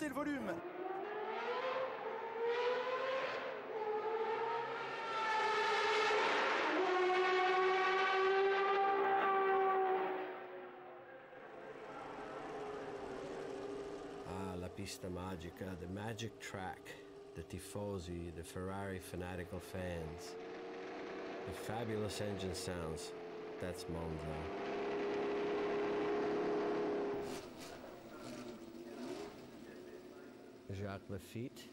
monter le volume. Ah, la pista magica, the magic track, the tifosi, the Ferrari fanatical fans, the fabulous engine sounds. That's Monza. Jacques Lafitte.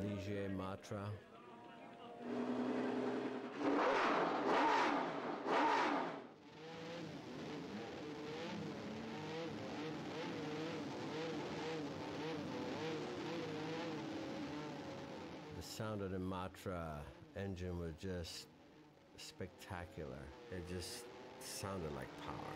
Ligier Matra. The sound of the Matra engine was just spectacular. It just sounded like power.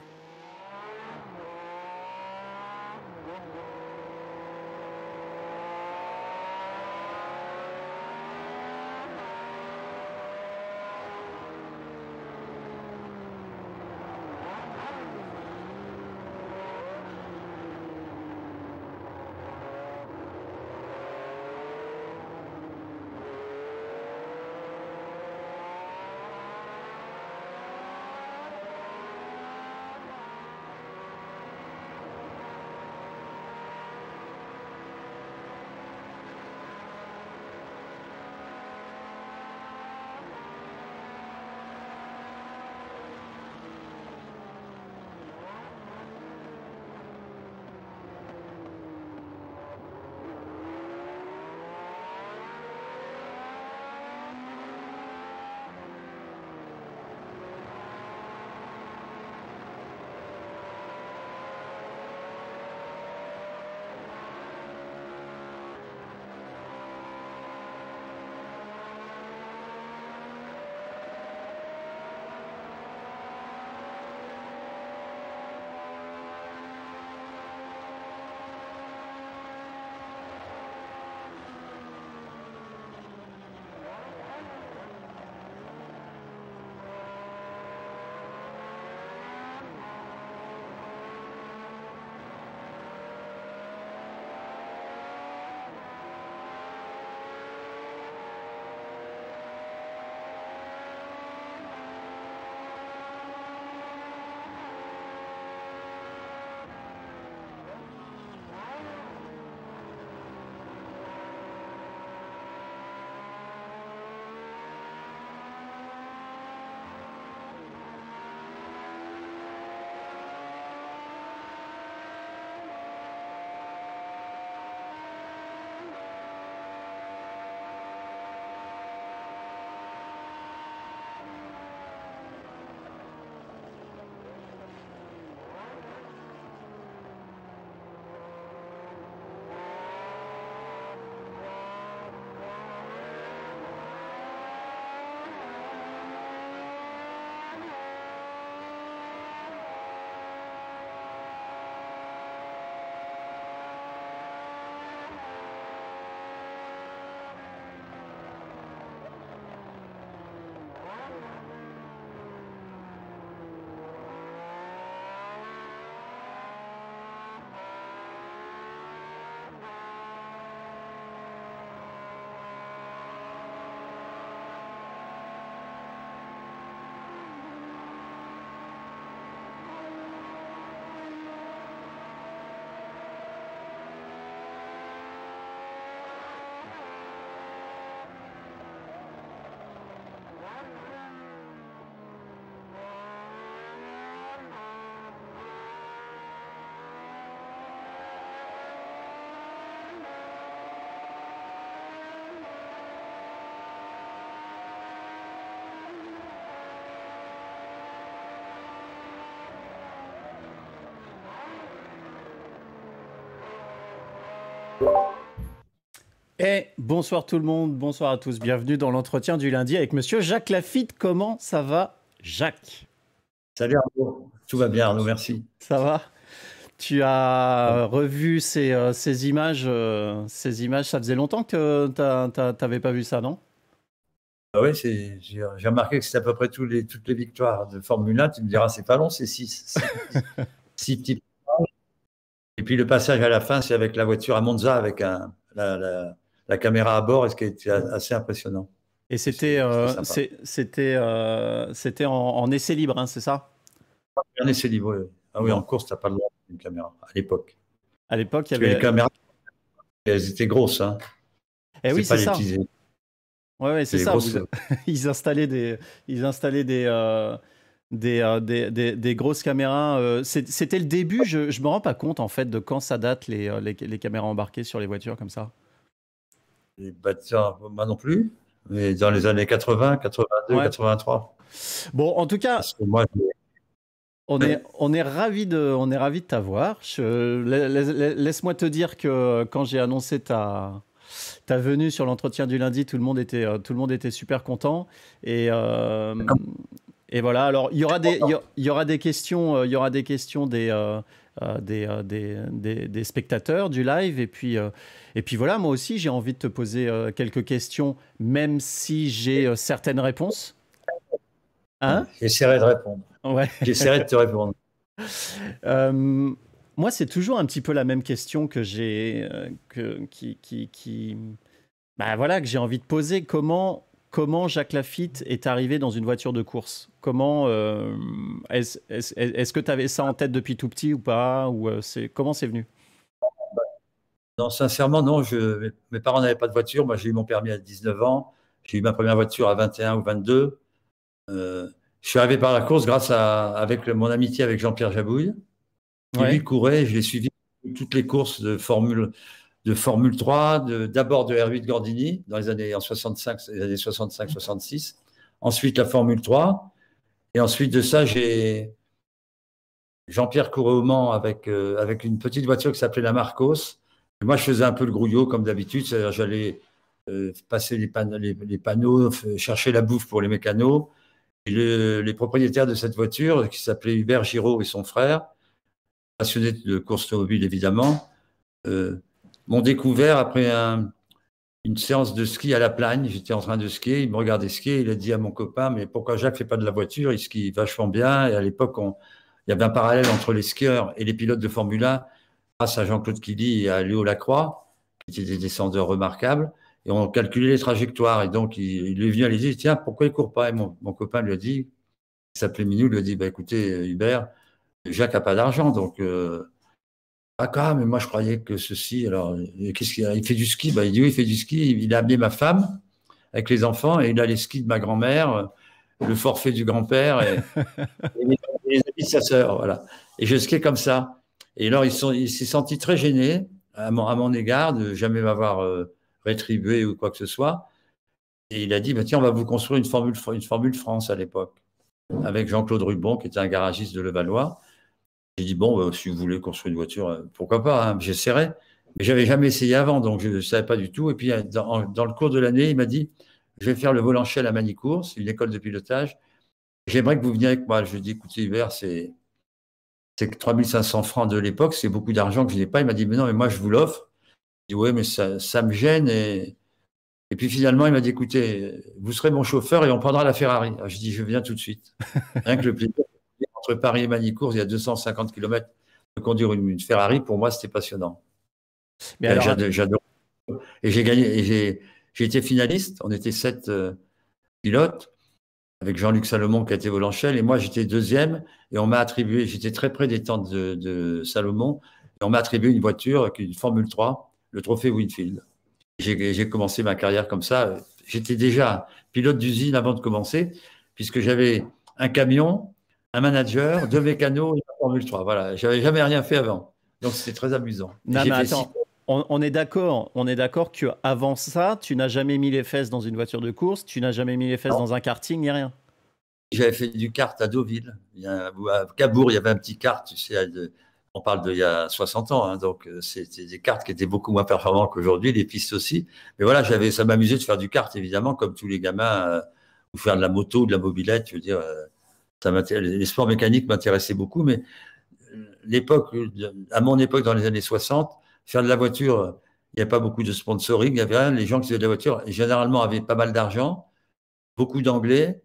Et bonsoir tout le monde, bonsoir à tous, bienvenue dans l'entretien du lundi avec monsieur Jacques Lafitte. Comment ça va, Jacques? Salut Arnaud, tout va bien Arnaud, merci. Ça va? Tu as revu ces images, ça faisait longtemps que tu n'avais pas vu ça, non? Ah ouais, j'ai remarqué que c'était à peu près toutes les victoires de Formule 1. Tu me diras, c'est pas long, c'est six petits. Et puis le passage à la fin, c'est avec la voiture à Monza, avec la caméra à bord, et ce qui était assez impressionnant. Et c'était en essai libre, hein, c'est ça? Un essai libre, oui. Ah oui, Bon. en course, tu n'as pas le droit d'une caméra, à l'époque. À l'époque, il y Parce que les avait. caméras, elles étaient grosses. Hein. Eh oui, C'est pas c'est les ça. petits. Ouais, c'est Les ça. grosses. Ils installaient des grosses caméras. C'était le début. Je me rends pas compte en fait de quand ça date les caméras embarquées sur les voitures comme ça. Moi non plus, mais dans les années 80, 82, Ouais. 83. Bon, en tout cas, Parce que moi, on est ravis de t'avoir. Laisse-moi te dire que quand j'ai annoncé ta venue sur l'entretien du lundi, tout le monde était super content. Et voilà. Alors, il y aura des questions, des spectateurs du live. Et puis voilà, moi aussi, j'ai envie de te poser quelques questions, même si j'ai certaines réponses. Hein? j'essaierai de répondre. Ouais. J'essaierai de te répondre. Moi, c'est toujours un petit peu la même question que j'ai, que j'ai envie de poser. Comment Jacques Laffite est arrivé dans une voiture de course? Comment est-ce que tu avais ça en tête depuis tout petit ou pas? Ou comment c'est venu? Non, sincèrement, non. Mes parents n'avaient pas de voiture. Moi, j'ai eu mon permis à 19 ans. J'ai eu ma première voiture à 21 ou 22. Je suis arrivé par la course avec mon amitié avec Jean-Pierre Jabouille, qui lui courait. Je l'ai suivi toutes les courses de Formule 3, d'abord de R8 Gordini dans les années 65-66. Ensuite, la Formule 3. Et ensuite de ça, Jean-Pierre courait au Mans avec une petite voiture qui s'appelait la Marcos. Et moi, je faisais un peu le grouillot comme d'habitude. C'est-à-dire, j'allais passer les panneaux, chercher la bouffe pour les mécanos. Et les propriétaires de cette voiture, qui s'appelaient Hubert Giraud et son frère, passionnés de course automobile évidemment, m'ont découvert après une séance de ski à La Plagne. J'étais en train de skier, il me regardait skier, il a dit à mon copain, mais pourquoi Jacques ne fait pas de la voiture? Il skie vachement bien. Et à l'époque, il y avait un parallèle entre les skieurs et les pilotes de Formule 1, grâce à Jean-Claude Killy et à Léo Lacroix, qui étaient des descendeurs remarquables. Et on calculait les trajectoires. Et donc, il est venu à l'idée, tiens, pourquoi il ne court pas? Et mon copain lui a dit, il s'appelait Minou, lui a dit, bah, écoutez, Hubert, Jacques n'a pas d'argent. Donc, mais moi, je croyais que ceci. Alors, qu'est-ce qu'il a? Il fait du ski. Bah, il dit, oui, il fait du ski. Il a amené ma femme avec les enfants et il a les skis de ma grand-mère, le forfait du grand-père et les habits de sa sœur. Voilà. Et je skiais comme ça. Et alors, il s'est senti très gêné à mon égard de jamais m'avoir rétribué ou quoi que ce soit. Et il a dit, bah, tiens, on va vous construire une Formule France à l'époque, avec Jean-Claude Rubon, qui était un garagiste de Levallois. J'ai dit, bon, si vous voulez construire une voiture, pourquoi pas, hein, j'essaierai. Mais je n'avais jamais essayé avant, donc je ne savais pas du tout. Et puis, dans le cours de l'année, il m'a dit, je vais faire le Volanchel à Manicourt, c'est une école de pilotage. J'aimerais que vous veniez avec moi. Je lui ai dit, écoutez, Hubert, c'est 3500 francs de l'époque, c'est beaucoup d'argent que je n'ai pas. Il m'a dit, mais non, mais moi, je vous l'offre. Je dis, oui, mais ça me gêne. Et puis finalement, il m'a dit, écoutez, vous serez mon chauffeur et on prendra la Ferrari. Alors, je dis, je viens tout de suite. Rien que le plaisir entre Paris et Manicourt, il y a 250 km de conduire une Ferrari, pour moi, c'était passionnant. Mais alors, j'adore. Et j'ai gagné, et j'ai été finaliste. On était 7 pilotes, avec Jean-Luc Salomon qui a été Volanchel, et moi, j'étais deuxième. Et on m'a attribué, j'étais très près des tentes de Salomon, et on m'a attribué une voiture, une Formule 3, le trophée Winfield. J'ai commencé ma carrière comme ça. J'étais déjà pilote d'usine avant de commencer, puisque j'avais un camion, un manager, 2 mécanos et une Formule 3. Voilà, j'avais jamais rien fait avant. Donc c'était très amusant. Non, mais attends, on est d'accord qu'avant ça, tu n'as jamais mis les fesses dans une voiture de course, tu n'as jamais mis les fesses dans un karting, ni rien. J'avais fait du kart à Deauville. À Cabourg, il y avait un petit kart, tu sais, on parle d'il y a 60 ans, hein, donc c'était des karts qui étaient beaucoup moins performants qu'aujourd'hui, les pistes aussi. Mais voilà, ça m'amusait de faire du kart, évidemment, comme tous les gamins, ou faire de la moto, de la mobilette, je veux dire, les sports mécaniques m'intéressaient beaucoup, mais à mon époque, dans les années 60, faire de la voiture, il n'y avait pas beaucoup de sponsoring, il y avait rien. Les gens qui faisaient de la voiture, généralement, avaient pas mal d'argent, beaucoup d'Anglais,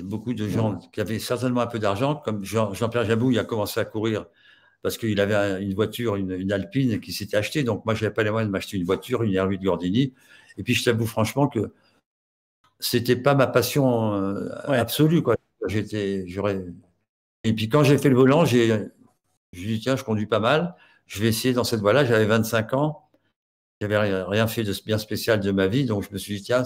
beaucoup de gens qui avaient certainement un peu d'argent, comme Jean-Pierre Jabou, il a commencé à courir parce qu'il avait une voiture, une Alpine qui s'était achetée. Donc, moi, je n'avais pas les moyens de m'acheter une voiture, une R8 Gordini. Et puis, je t'avoue franchement que c'était pas ma passion absolue, quoi. Et puis, quand j'ai fait le volant, je me suis dit, tiens, je conduis pas mal. Je vais essayer dans cette voie-là. J'avais 25 ans. J'avais rien fait de bien spécial de ma vie. Donc, je me suis dit, tiens,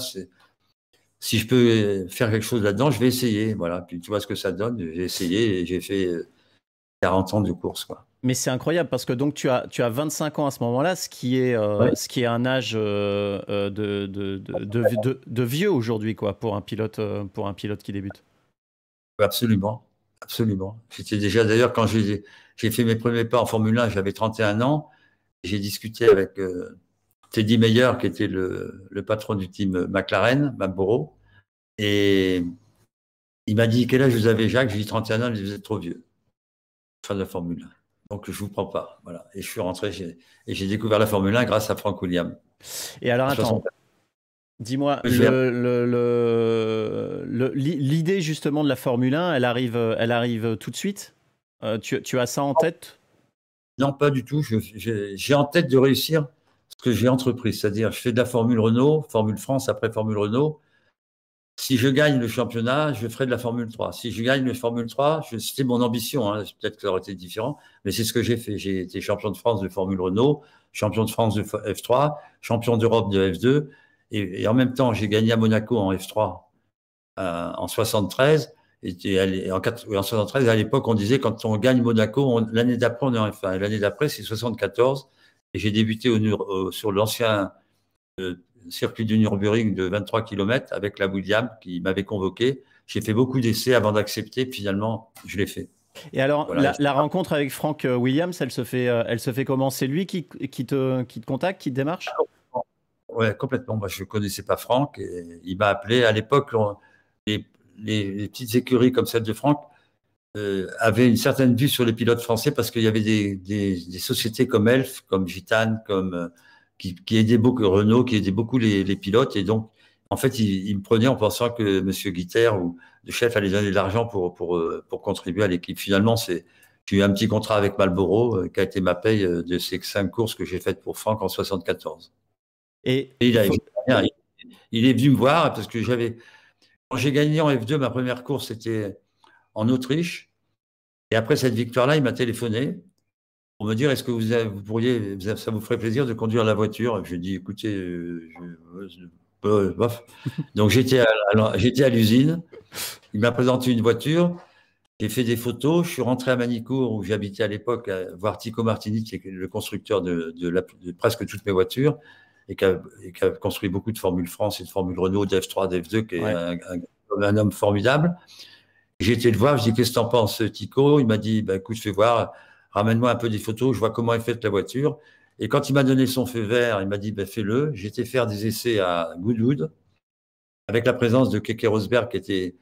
si je peux faire quelque chose là-dedans, je vais essayer. Voilà. Puis, tu vois ce que ça donne. J'ai essayé et j'ai fait 40 ans de course, quoi. Mais c'est incroyable parce que donc tu as 25 ans à ce moment-là, ce qui est un âge de vieux aujourd'hui, quoi, pour un pilote qui débute. Absolument, absolument. J'étais déjà, d'ailleurs, quand j'ai fait mes premiers pas en Formule 1, j'avais 31 ans. J'ai discuté avec Teddy Meyer, qui était le patron du team McLaren, Marlboro, et il m'a dit, quel âge vous avez, Jacques? J'ai dit 31 ans, il m'a dit, vous êtes trop vieux. Fin de la Formule 1. Donc, je ne vous prends pas. Voilà. Et je suis rentré et j'ai découvert la Formule 1 grâce à Frank Williams. Et alors, attends, dis-moi, l'idée justement de la Formule 1, elle arrive tout de suite? Tu as ça en tête? Non, pas du tout. J'ai en tête de réussir ce que j'ai entrepris. C'est-à-dire, je fais de la Formule Renault, Formule France, après Formule Renault. Si je gagne le championnat, je ferai de la Formule 3. Si je gagne le Formule 3, c'était mon ambition, hein, peut-être que ça aurait été différent, mais c'est ce que j'ai fait. J'ai été champion de France de Formule Renault, champion de France de F3, champion d'Europe de F2, et en même temps, j'ai gagné à Monaco en F3 en 73. Et en 73, à l'époque, on disait quand on gagne Monaco, l'année d'après, on est en F1. Et l'année d'après, c'est 74, et j'ai débuté sur l'ancien circuit du Nürburgring de 23 km avec la Williams qui m'avait convoqué. J'ai fait beaucoup d'essais avant d'accepter. Finalement, je l'ai fait. Et alors, voilà, la rencontre avec Frank Williams, elle se fait comment? C'est lui qui te contacte, qui te démarche? Oui, complètement. Moi, je ne connaissais pas Frank. Et il m'a appelé. À l'époque, les petites écuries comme celle de Frank avaient une certaine vue sur les pilotes français parce qu'il y avait des sociétés comme Elf, comme Gitane, comme... qui aidait beaucoup Renault, qui aidait beaucoup les pilotes. Et donc, en fait, il me prenait en pensant que M. Guiter ou le chef allait donner de l'argent pour contribuer à l'équipe. Finalement, j'ai eu un petit contrat avec Marlboro qui a été ma paye de ces 5 courses que j'ai faites pour Franck en 74. Et il est venu me voir parce que quand j'ai gagné en F2, ma première course, c'était en Autriche. Et après cette victoire-là, il m'a téléphoné pour me dire, est-ce que ça vous ferait plaisir de conduire la voiture? Je lui ai dit, écoutez, bof. Donc j'étais à l'usine, il m'a présenté une voiture, j'ai fait des photos, je suis rentré à Manicourt où j'habitais à l'époque, voir Tico Martini, qui est le constructeur de presque toutes mes voitures, et qui a construit beaucoup de Formule France et de Formule Renault, de F3, de F2, qui est un homme formidable. J'ai été le voir, je lui ai dit, qu'est-ce que t'en penses, Tico? Il m'a dit, bah, écoute, je vais voir, ramène-moi un peu des photos, je vois comment est faite la voiture. Et quand il m'a donné son feu vert, il m'a dit, bah, fais-le. J'ai été faire des essais à Goodwood, avec la présence de Keke Rosberg, qui était...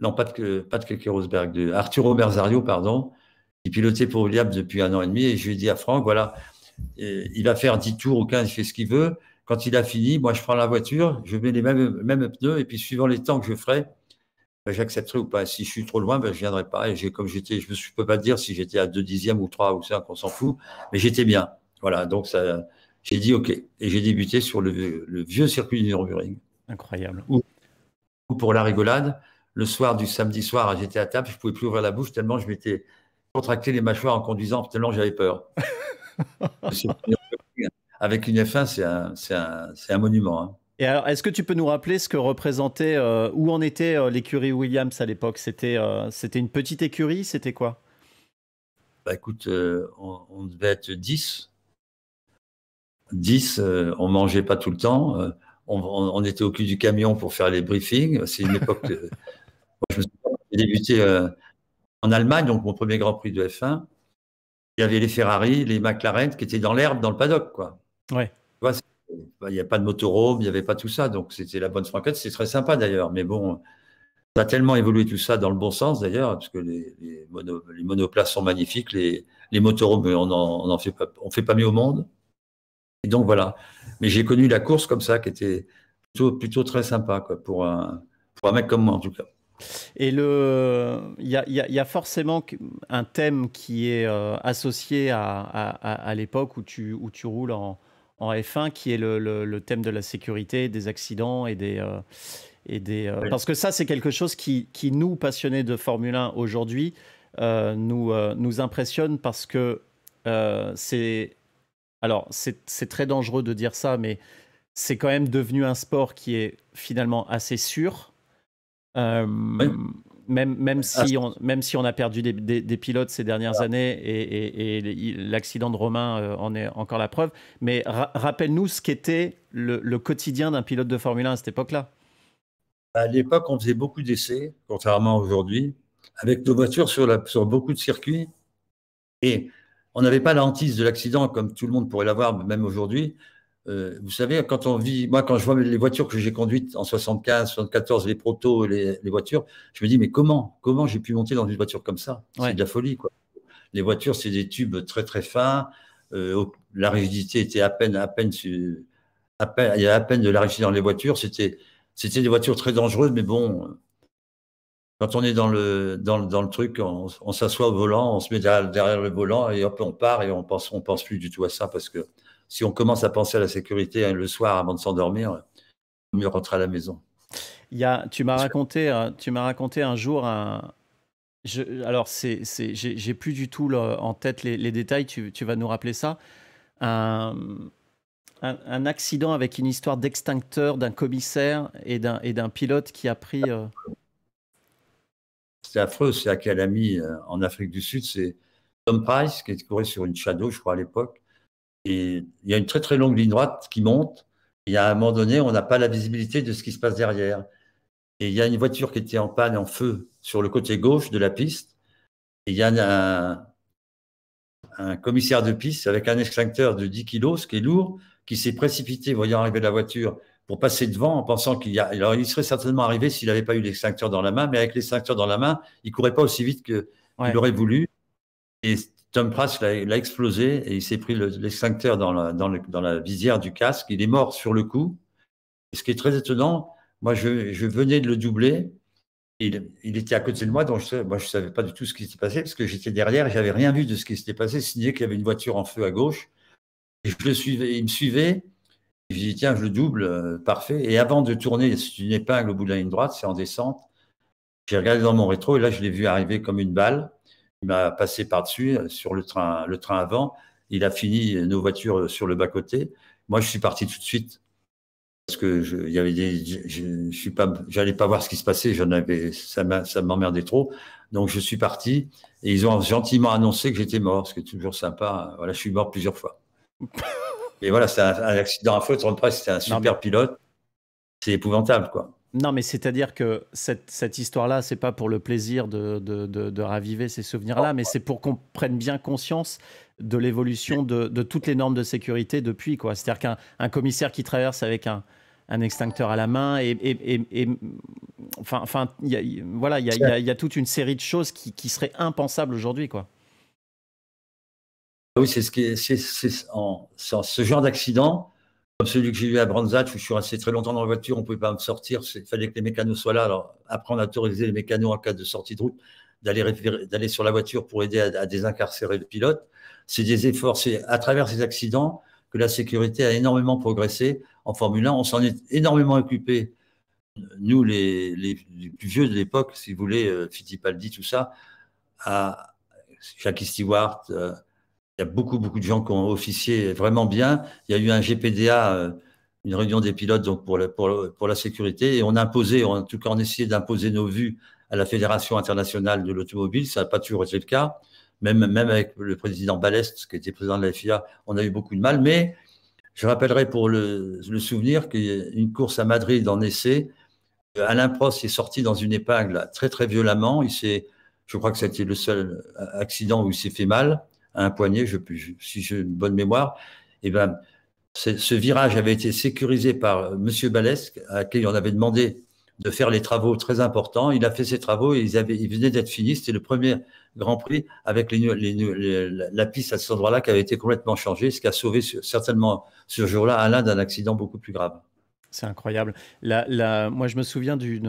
Non, pas de Keke Rosberg, de Arturo Merzario, pardon, qui pilotait pour Williams depuis 1 an et demi. Et je lui ai dit à Franck, voilà, il va faire 10 tours ou 15, il fait ce qu'il veut. Quand il a fini, moi, je prends la voiture, je mets les mêmes pneus, et puis suivant les temps que je ferai, ben, j'accepterai ou pas. Si je suis trop loin, ben, je ne viendrai pas. Et je ne peux pas te dire si j'étais à 2 dixièmes ou 3 ou 5, on s'en fout, mais j'étais bien. Voilà, donc j'ai dit OK. Et j'ai débuté sur le vieux circuit du Nürburgring. Incroyable. Ou pour la rigolade, le soir du samedi soir, j'étais à table, je ne pouvais plus ouvrir la bouche tellement je m'étais contracté les mâchoires en conduisant, tellement j'avais peur. Avec une F1, c'est un monument. Hein. Et alors, est-ce que tu peux nous rappeler ce que représentait, où en était l'écurie Williams à l'époque? C'était une petite écurie, c'était quoi? Bah écoute, on devait être 10. 10, on mangeait pas tout le temps. On était au cul du camion pour faire les briefings. C'est une époque... j'ai débuté en Allemagne, donc mon premier Grand Prix de F1. Il y avait les Ferrari, les McLaren qui étaient dans l'herbe, dans le paddock, quoi. Ouais. Tu vois, il n'y a pas de motorhome, il n'y avait pas tout ça, donc c'était la bonne franquette. C'est très sympa d'ailleurs, mais bon, ça a tellement évolué tout ça dans le bon sens d'ailleurs, parce que les monoplaces sont magnifiques, les motorhomes, on fait pas mieux au monde. Et donc voilà. Mais j'ai connu la course comme ça, qui était plutôt très sympa, quoi, pour un mec comme moi, en tout cas. Et il y a forcément un thème qui est associé à l'époque où tu roules en F1, qui est le thème de la sécurité, des accidents Oui. parce que ça, c'est quelque chose qui nous, passionnés de Formule 1 aujourd'hui, nous impressionne parce que c'est très dangereux de dire ça, mais c'est quand même devenu un sport qui est finalement assez sûr. Oui. Même Ah, si on a perdu des pilotes ces dernières années et l'accident de Romain en est encore la preuve, mais rappelle-nous ce qu'était le quotidien d'un pilote de Formule 1 à cette époque-là. à l'époque, on faisait beaucoup d'essais, contrairement à aujourd'hui, avec nos voitures sur beaucoup de circuits. Et on n'avait pas la hantise de l'accident comme tout le monde pourrait l'avoir, même aujourd'hui. Vous savez, moi, quand je vois les voitures que j'ai conduites en 75, 74, les protos, les voitures, je me dis, mais comment j'ai pu monter dans une voiture comme ça? Ouais. C'est de la folie, quoi. Les voitures, c'est des tubes très, très fins. La rigidité était il y a à peine de la rigidité dans les voitures. C'était des voitures très dangereuses, mais bon, quand on est dans le truc, on s'assoit au volant, on se met derrière le volant et hop, on part et on pense plus du tout à ça parce que si on commence à penser à la sécurité le soir avant de s'endormir, il vaut mieux rentrer à la maison. Tu m'as raconté un jour alors j'ai plus du tout en tête les détails. Tu vas nous rappeler ça. Un accident avec une histoire d'extincteur d'un commissaire et d'un pilote qui a pris. C'était affreux, c'est à Calamy, en Afrique du Sud. C'est Tom Price qui courait sur une Shadow, je crois, à l'époque. Et il y a une très, très longue ligne droite qui monte. Et à un moment donné, on n'a pas la visibilité de ce qui se passe derrière. Et il y a une voiture qui était en panne, en feu, sur le côté gauche de la piste. Et il y a un commissaire de piste avec un extincteur de 10 kilos, ce qui est lourd, qui s'est précipité, voyant arriver la voiture, pour passer devant en pensant alors il serait certainement arrivé s'il n'avait pas eu l'extincteur dans la main, mais avec l'extincteur dans la main, il ne courait pas aussi vite qu'il aurait voulu. Et Tom Price l'a explosé et il s'est pris l'extincteur dans la visière du casque. Il est mort sur le coup. Et ce qui est très étonnant, moi, je venais de le doubler. Il était à côté de moi, donc moi, je ne savais pas du tout ce qui s'était passé parce que j'étais derrière et je n'avais rien vu de ce qui s'était passé, signé qu'il y avait une voiture en feu à gauche. Et je le suivais, il me suivait. Et je dis, tiens, je le double, parfait. Et avant de tourner, c'est une épingle au bout de la ligne droite, c'est en descente. J'ai regardé dans mon rétro et là, je l'ai vu arriver comme une balle. Il m'a passé par-dessus sur le train avant. Il a fini nos voitures sur le bas-côté. Moi, je suis parti tout de suite parce que j'allais pas voir ce qui se passait. Ça m'emmerdait trop. Donc, je suis parti et ils ont gentiment annoncé que j'étais mort, ce qui est toujours sympa. Voilà, je suis mort plusieurs fois. Et voilà, c'est un accident à faute. C'était un super pilote. C'est épouvantable, quoi. Non, mais c'est-à-dire que cette histoire-là, c'est pas pour le plaisir de raviver ces souvenirs-là, mais c'est pour qu'on prenne bien conscience de l'évolution de toutes les normes de sécurité depuis, quoi. C'est-à-dire qu'un commissaire qui traverse avec un extincteur à la main enfin, il y a toute une série de choses qui seraient impensables aujourd'hui, quoi. Oui, c'est ce genre d'accident, comme celui que j'ai eu à Branzach, où je suis resté très longtemps dans la voiture, on ne pouvait pas me sortir, il fallait que les mécanos soient là. Alors, après, on a autorisé les mécanos en cas de sortie de route d'aller sur la voiture pour aider à désincarcérer le pilote. C'est des efforts, c'est à travers ces accidents que la sécurité a énormément progressé. En Formule 1, on s'en est énormément occupé. Nous, les plus vieux de l'époque, si vous voulez, Fittipaldi, tout ça, à Jackie Stewart, il y a beaucoup, beaucoup de gens qui ont officié vraiment bien. Il y a eu un GPDA, une réunion des pilotes donc pour la sécurité, et on a imposé, en tout cas on essayait d'imposer nos vues à la Fédération internationale de l'automobile. Ça n'a pas toujours été le cas. Même avec le président Ballest, qui était président de la FIA, on a eu beaucoup de mal. Mais je rappellerai pour le souvenir qu'il y a une course à Madrid en essai. Alain Prost est sorti dans une épingle très, très violemment. Je crois que c'était le seul accident où il s'est fait mal à un poignet, si j'ai une bonne mémoire. Et ben, ce virage avait été sécurisé par M. Ballest, à qui on avait demandé de faire les travaux très importants. Il a fait ses travaux et ils venaient d'être finis. C'était le premier Grand Prix avec la piste à cet endroit-là qui avait été complètement changée, ce qui a sauvé certainement ce jour-là Alain d'un accident beaucoup plus grave. C'est incroyable. Moi, je me souviens tu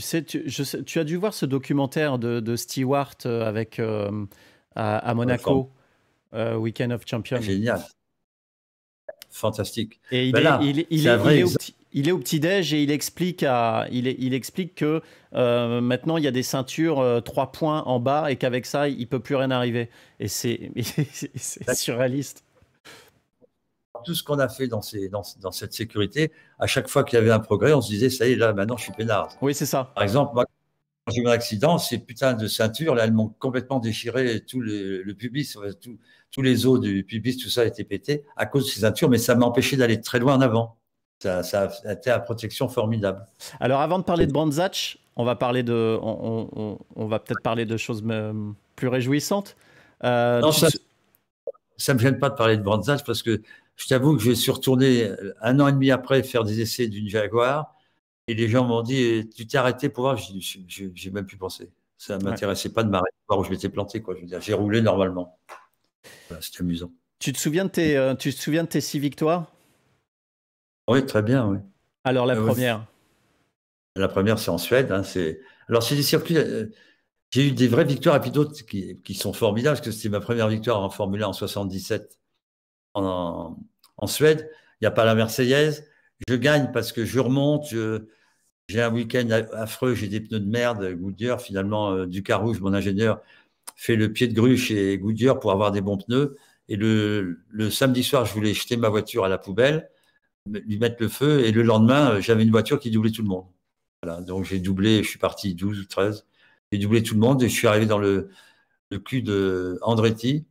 sais, tu as dû voir ce documentaire de Stewart avec à Monaco, Weekend of Champions. Génial. Fantastique. Et il est au petit-déj et il explique que maintenant il y a des ceintures 3 points en bas et qu'avec ça il peut plus rien arriver. Et c'est surréaliste. Tout ce qu'on a fait dans cette sécurité, à chaque fois qu'il y avait un progrès, on se disait ça y est, là maintenant je suis peinard. Oui, c'est ça. Par exemple, moi, quand j'ai eu mon accident, ces putains de ceintures, là, elles m'ont complètement déchiré le pubis, tous les os du pubis, tout ça a été pété à cause de ces ceintures, mais ça m'a empêché d'aller très loin en avant. Ça a été une protection formidable. Alors, avant de parler de Brands Hatch, on va peut-être parler de choses plus réjouissantes. Non, ça me gêne pas de parler de Brands Hatch parce que je t'avoue que je suis retourné 1 an et demi après faire des essais d'une Jaguar et les gens m'ont dit tu t'es arrêté pour voir. J'ai même plus pensé. Ça ne m'intéressait pas de m'arrêter pour voir où je m'étais planté, quoi. Je veux dire, j'ai roulé normalement. Voilà, c'était amusant. Tu te souviens de tes 6 victoires? Oui, très bien, oui. Alors, la première? La première, c'est en Suède. Hein, alors, c'est des circuits. J'ai eu des vraies victoires et puis d'autres qui sont formidables, parce que c'était ma première victoire en Formule 1 en 77 en Suède. Il n'y a pas la Marseillaise. Je gagne parce que je remonte. J'ai un week-end affreux. J'ai des pneus de merde. Goodyear, finalement, Ducarouge, mon ingénieur, fait le pied de grue chez Goodyear pour avoir des bons pneus. Et le samedi soir, je voulais jeter ma voiture à la poubelle, lui mettre le feu. Et le lendemain, j'avais une voiture qui doublait tout le monde. Voilà, donc j'ai doublé. Je suis parti 12 ou 13. J'ai doublé tout le monde et je suis arrivé dans le cul de Andretti.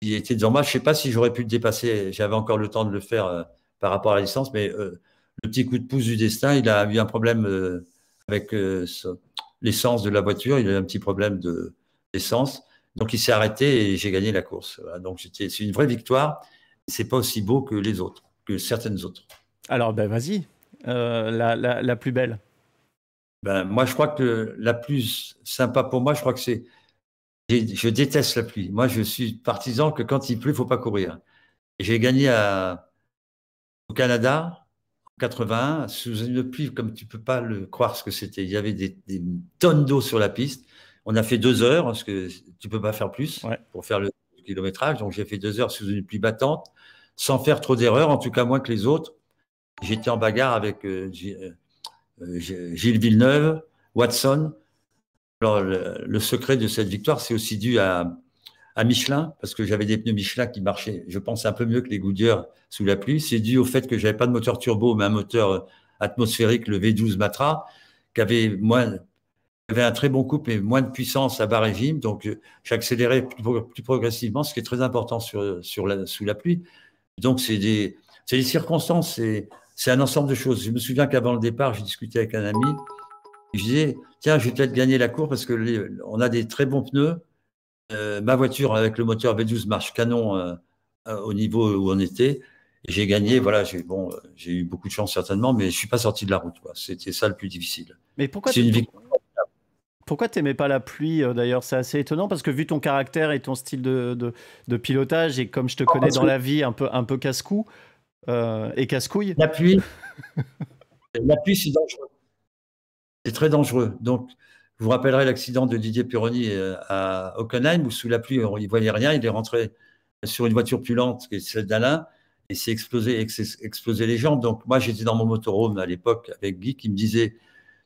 Il était devant moi. Je ne sais pas si j'aurais pu le dépasser. J'avais encore le temps de le faire par rapport à la licence, mais le petit coup de pouce du destin, il a eu un problème avec l'essence de la voiture. Il a eu un petit problème d'essence. Donc, il s'est arrêté et j'ai gagné la course. Voilà. Donc, c'est une vraie victoire. Ce n'est pas aussi beau que les autres, que certaines autres. Alors, ben vas-y, la plus belle. Ben, moi, je crois que la plus sympa pour moi, je crois que c'est... Je déteste la pluie. Moi, je suis partisan que quand il pleut, il ne faut pas courir. J'ai gagné au Canada, en 81, sous une pluie comme tu ne peux pas le croire ce que c'était. Il y avait des tonnes d'eau sur la piste. On a fait 2 heures, parce que tu ne peux pas faire plus pour faire le kilométrage. Donc, j'ai fait 2 heures sous une pluie battante, sans faire trop d'erreurs, en tout cas moins que les autres. J'étais en bagarre avec Gilles Villeneuve, Watson. Alors, le secret de cette victoire, c'est aussi dû à Michelin, parce que j'avais des pneus Michelin qui marchaient, je pense, un peu mieux que les Goodyear sous la pluie. C'est dû au fait que je n'avais pas de moteur turbo, mais un moteur atmosphérique, le V12 Matra, qui avait un très bon couple, mais moins de puissance à bas régime. Donc, j'accélérais plus progressivement, ce qui est très important sous la pluie. Donc, c'est des circonstances, c'est un ensemble de choses. Je me souviens qu'avant le départ, j'ai discuté avec un ami. Je disais, tiens, je vais peut-être gagner la course parce qu'on a des très bons pneus. Ma voiture avec le moteur V12 marche canon au niveau où on était. Et j'ai gagné, voilà, j'ai eu beaucoup de chance certainement, mais je ne suis pas sorti de la route. C'était ça le plus difficile. Mais pourquoi tu n'aimais pas la pluie d'ailleurs? C'est assez étonnant parce que vu ton caractère et ton style de pilotage, et comme je te connais dans la vie un peu casse-cou et casse-couille. La pluie, c'est dangereux. C'est très dangereux. Donc, je vous rappellerai l'accident de Didier Pironi à Hockenheim, où sous la pluie, il ne voyait rien. Il est rentré sur une voiture plus lente, qui est celle d'Alain, et s'est explosé les jambes. Donc, moi, j'étais dans mon motorhome à l'époque avec Guy qui me disait,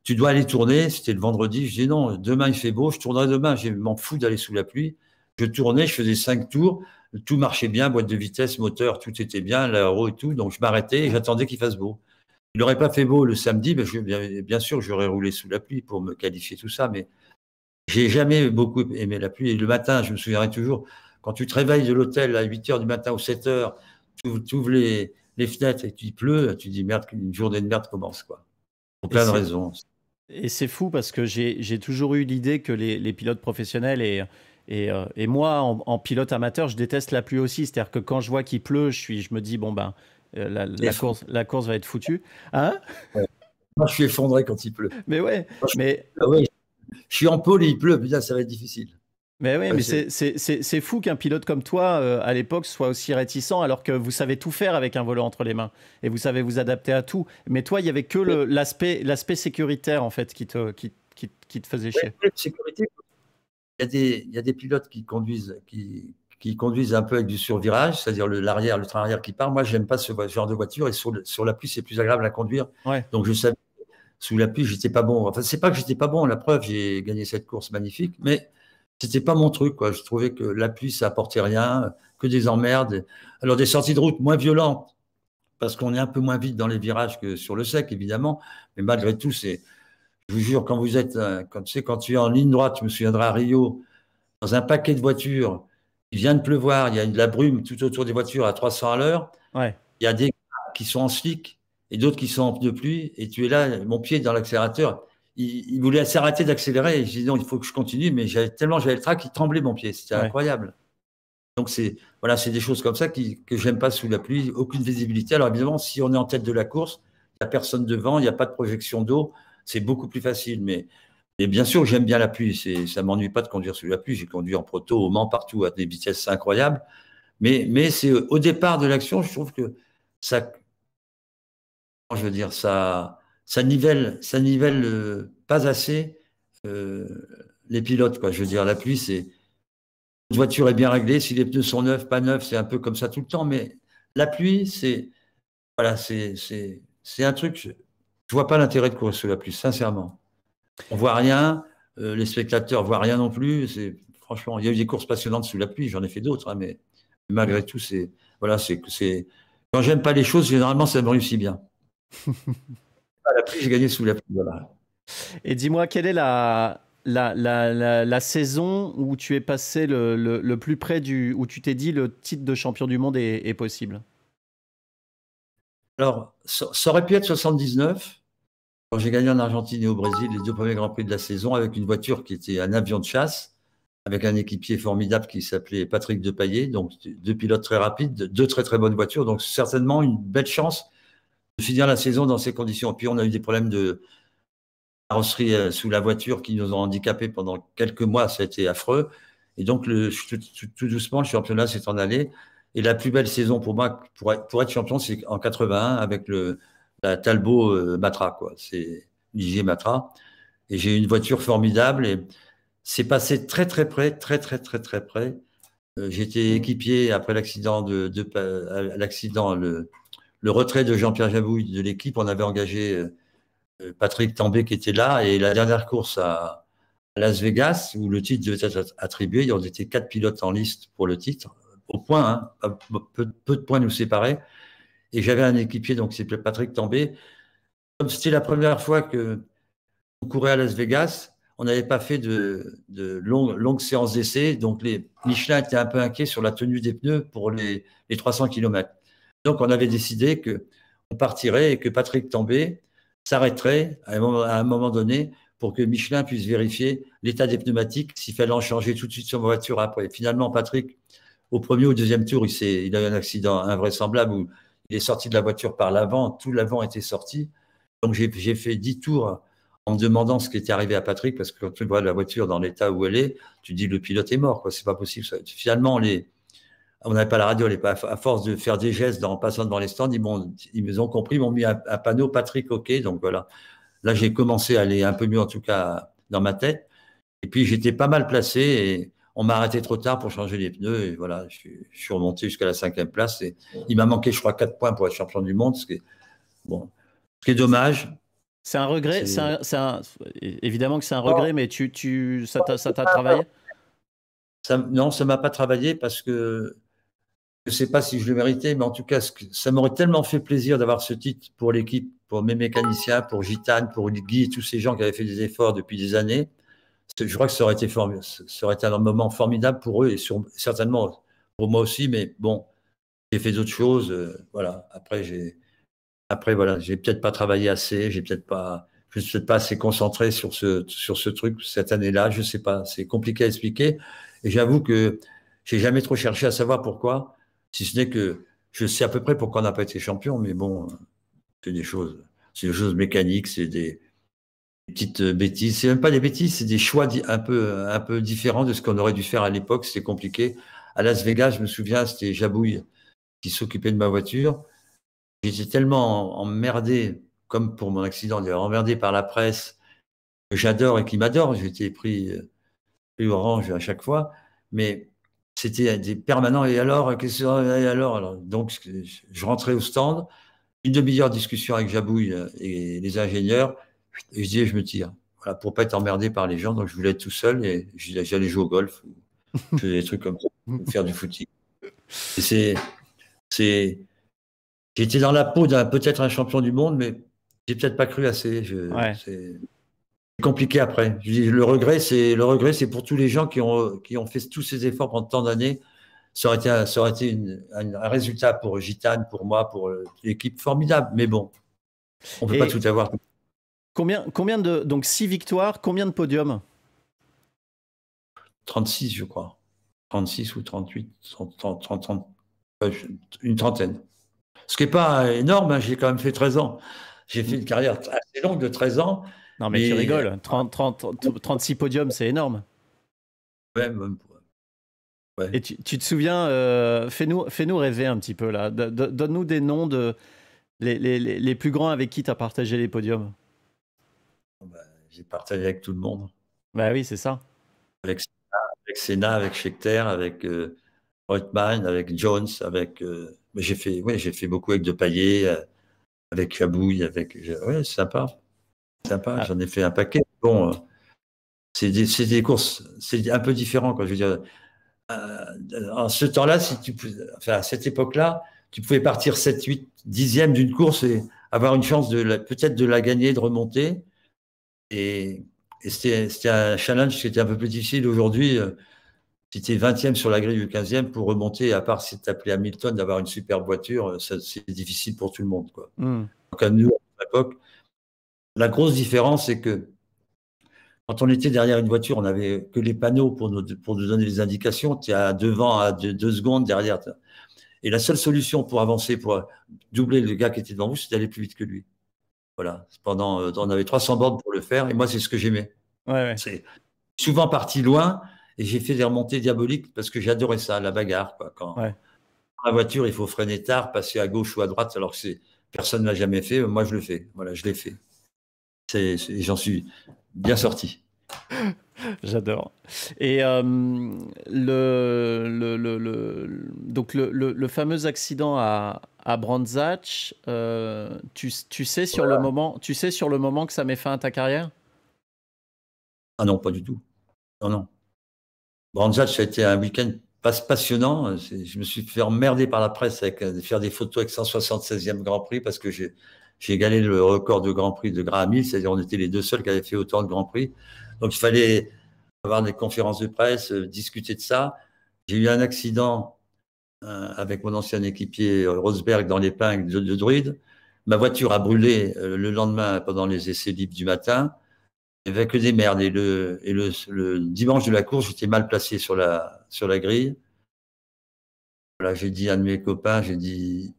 tu dois aller tourner. C'était le vendredi. Je dis non, demain, il fait beau, je tournerai demain. Je m'en fous d'aller sous la pluie. Je tournais, je faisais 5 tours. Tout marchait bien, boîte de vitesse, moteur, tout était bien, l'aéro et tout. Donc, je m'arrêtais et j'attendais qu'il fasse beau. Il n'aurait pas fait beau le samedi, mais bien sûr, j'aurais roulé sous la pluie pour me qualifier tout ça, mais j'ai jamais beaucoup aimé la pluie. Et le matin, je me souviendrai toujours, quand tu te réveilles de l'hôtel à 8 h du matin ou 7 h, tu ouvres les fenêtres et il pleut, tu te dis merde, une journée de merde commence, quoi. Pour plein de raisons. Et c'est fou parce que j'ai toujours eu l'idée que les pilotes professionnels et moi, en pilote amateur, je déteste la pluie aussi. C'est-à-dire que quand je vois qu'il pleut, je me dis, bon ben, la course va être foutue. Hein? Moi, je suis effondré quand il pleut. Mais ouais. Je suis en pôle et il pleut, putain, ça va être difficile. Mais oui, Ouais, mais c'est fou qu'un pilote comme toi, à l'époque, soit aussi réticent, alors que vous savez tout faire avec un volant entre les mains et vous savez vous adapter à tout. Mais toi, il y avait que l'aspect sécuritaire en fait qui te faisait chier. sécurité. Il y a des pilotes qui conduisent un peu avec du survirage, c'est-à-dire le train arrière qui part. Moi, j'aime pas ce genre de voiture et sur la pluie, c'est plus agréable à conduire. Ouais. Donc, je savais sous la pluie, j'étais pas bon. Enfin, c'est pas que j'étais pas bon. La preuve, j'ai gagné cette course magnifique, mais c'était pas mon truc, quoi. Je trouvais que la pluie, ça apportait rien, que des emmerdes. Alors, des sorties de route moins violentes, parce qu'on est un peu moins vite dans les virages que sur le sec, évidemment. Mais malgré tout, je vous jure, quand vous êtes, quand tu es en ligne droite, je me souviendrai à Rio, dans un paquet de voitures, il vient de pleuvoir, il y a de la brume tout autour des voitures à 300 à l'heure. Ouais. Il y a des gars qui sont en slick et d'autres qui sont en pneus pluie. Et tu es là, mon pied dans l'accélérateur. Il voulait s'arrêter d'accélérer. Et je dis non, il faut que je continue. Mais tellement j'avais le trac, il tremblait mon pied. C'était incroyable. Donc, voilà, c'est des choses comme ça que j'aime pas sous la pluie. Aucune visibilité. Alors, évidemment, si on est en tête de la course, il n'y a personne devant, il n'y a pas de projection d'eau. C'est beaucoup plus facile. Et bien sûr, j'aime bien la pluie. Ça ne m'ennuie pas de conduire sous la pluie. J'ai conduit en proto, au Mans, partout, à des vitesses incroyables. Mais c'est au départ de l'action, je trouve que ça, je veux dire, ça nivelle pas assez les pilotes, quoi. Je veux dire, la pluie, la voiture est bien réglée. Si les pneus sont neufs, pas neufs, c'est un peu comme ça tout le temps. Mais la pluie, voilà, c'est un truc. Je vois pas l'intérêt de courir sous la pluie, sincèrement. On voit rien, les spectateurs voient rien non plus. Franchement, il y a eu des courses passionnantes sous la pluie, j'en ai fait d'autres, hein, mais malgré tout, voilà, quand j'aime pas les choses, généralement, ça me réussit bien. La pluie, j'ai gagné sous la pluie. Voilà. Et dis-moi, quelle est la saison où tu es passé le plus près où tu t'es dit le titre de champion du monde est possible? Alors, ça aurait pu être 79, quand j'ai gagné en Argentine et au Brésil les 2 premiers Grands Prix de la saison avec une voiture qui était un avion de chasse, avec un équipier formidable qui s'appelait Patrick Depailler, donc 2 pilotes très rapides, 2 très très bonnes voitures, donc certainement une belle chance de finir la saison dans ces conditions. Puis on a eu des problèmes de carrosserie sous la voiture qui nous ont handicapés pendant quelques mois, ça a été affreux. Et donc tout doucement, le championnat s'est en allé. Et la plus belle saison pour moi, pour être champion, c'est en 81 avec la Talbot Matra, quoi. C'est Ligier Matra. Et j'ai une voiture formidable et c'est passé très très près, très très très très près. J'étais équipier après l'accident le retrait de Jean-Pierre Jabouille de l'équipe. On avait engagé Patrick Tambay qui était là et la dernière course à Las Vegas où le titre devait être attribué, on était 4 pilotes en liste pour le titre, au point, hein, peu de points nous séparaient. Et j'avais un équipier, donc c'est Patrick Tambay. Comme c'était la première fois que on courait à Las Vegas, on n'avait pas fait de longues séances d'essai, donc les Michelin étaient un peu inquiets sur la tenue des pneus pour les 300 km. Donc on avait décidé qu'on partirait et que Patrick Tambay s'arrêterait à un moment donné pour que Michelin puisse vérifier l'état des pneumatiques, s'il fallait en changer tout de suite sur voiture après. Finalement, Patrick, au premier ou deuxième tour, il a eu un accident invraisemblable où il est sorti de la voiture par l'avant, tout l'avant était sorti. Donc j'ai fait 10 tours en me demandant ce qui était arrivé à Patrick, parce que quand tu vois la voiture dans l'état où elle est, tu te dis le pilote est mort, quoi. C'est pas possible. Finalement, on n'avait pas la radio, à force de faire des gestes en passant devant les stands, ils nous ont compris, ils m'ont mis un panneau Patrick OK. Donc voilà. Là, j'ai commencé à aller un peu mieux, en tout cas, dans ma tête. Et puis, j'étais pas mal placé et on m'a arrêté trop tard pour changer les pneus. Et voilà, je suis remonté jusqu'à la 5e place. Et il m'a manqué, je crois, 4 points pour être champion du monde, ce qui est dommage. C'est un regret. Évidemment que c'est un regret, mais ça t'a travaillé? Non, ça m'a pas travaillé parce que je ne sais pas si je le méritais, mais en tout cas, ça m'aurait tellement fait plaisir d'avoir ce titre pour l'équipe, pour mes mécaniciens, pour Gitane, pour Guy et tous ces gens qui avaient fait des efforts depuis des années. Je crois que ça aurait été un moment formidable pour eux et certainement pour moi aussi, mais bon, j'ai fait d'autres choses. Voilà. Après, voilà, j'ai peut-être pas travaillé assez, je ne suis peut-être pas assez concentré sur ce truc cette année-là. Je sais pas, c'est compliqué à expliquer. Et j'avoue que j'ai jamais trop cherché à savoir pourquoi, si ce n'est que je sais à peu près pourquoi on n'a pas été champion, mais bon, c'est des choses mécaniques, petites bêtises. C'est même pas des bêtises, c'est des choix un peu différents de ce qu'on aurait dû faire à l'époque. C'était compliqué. À Las Vegas, je me souviens, c'était Jabouille qui s'occupait de ma voiture. J'étais tellement emmerdé, comme pour mon accident, emmerdé par la presse, que j'adore et qui m'adore. J'ai été pris orange à chaque fois, mais c'était des permanents. Et alors, alors, donc, je rentrais au stand, une demi-heure de discussion avec Jabouille et les ingénieurs, et je disais, je me tire. Voilà, pour pas être emmerdé par les gens, donc je voulais être tout seul et j'allais jouer au golf, je faisais des trucs comme ça, ou faire du footing. Et j'ai été dans la peau d'un peut-être un champion du monde, mais j'ai peut-être pas cru assez. C'est compliqué après. Je dis, le regret, c'est pour tous les gens qui ont fait tous ces efforts pendant tant d'années. Ça aurait été un résultat pour Gitane, pour moi, pour l'équipe formidable. Mais bon, on ne peut pas tout avoir. Combien de, donc 6 victoires, combien de podiums? 36, je crois. 36 ou 38, 30, une trentaine. Ce qui n'est pas énorme, hein, j'ai quand même fait 13 ans. J'ai fait une carrière assez longue de 13 ans. Non, mais tu rigoles. 36 podiums, c'est énorme. Ouais. Et tu te souviens, fais-nous rêver un petit peu là. Donne-nous des noms de les plus grands avec qui tu as partagé les podiums. J'ai partagé avec tout le monde. Bah oui, c'est ça. Avec Senna, avec Scheckter, avec Reutemann, avec Jones, j'ai fait beaucoup avec Depailler, avec Chabouille, ouais, c'est sympa. J'en ai fait un paquet. Bon, c'est des courses, c'est un peu différent, quoi. Je veux dire, en ce temps-là, à cette époque-là, tu pouvais partir 7, 8, 10e d'une course et avoir une chance peut-être de la gagner, de remonter. Et c'était un challenge qui était un peu plus difficile aujourd'hui. Si tu es 20e sur la grille du 15e, pour remonter, à part si tu appelé Hamilton, d'avoir une superbe voiture, c'est difficile pour tout le monde, quoi. Donc à nous, à l'époque, la grosse différence, c'est que quand on était derrière une voiture, on n'avait que les panneaux pour nous donner les indications. Tu es à devant, à 2 secondes derrière. Et la seule solution pour avancer, pour doubler le gars qui était devant vous, c'est d'aller plus vite que lui. Voilà. On avait 300 bornes pour le faire, et moi, c'est ce que j'aimais. Ouais. C'est souvent parti loin, et j'ai fait des remontées diaboliques parce que j'adorais ça, la bagarre, quoi. Quand la voiture, il faut freiner tard, passer à gauche ou à droite, alors que personne ne l'a jamais fait. Moi, je le fais. Voilà, je l'ai fait. J'en suis bien sorti. J'adore. Et le fameux accident à Brands Hatch, tu sais sur le moment que ça met fin à ta carrière? Ah non, pas du tout. Non. Brands Hatch, ça a été un week-end passionnant. Je me suis fait emmerder par la presse avec faire des photos avec 176e Grand Prix parce que j'ai égalé le record de Grand Prix de Graham Hill, c'est-à-dire on était les deux seuls qui avaient fait autant de Grand Prix. Donc il fallait avoir des conférences de presse, discuter de ça. J'ai eu un accident avec mon ancien équipier Rosberg dans l'épingle de Druide. Ma voiture a brûlé le lendemain pendant les essais libres du matin. Il n'y avait que des merdes. Et le dimanche de la course, j'étais mal placé sur la grille. Voilà, j'ai dit à un de mes copains, il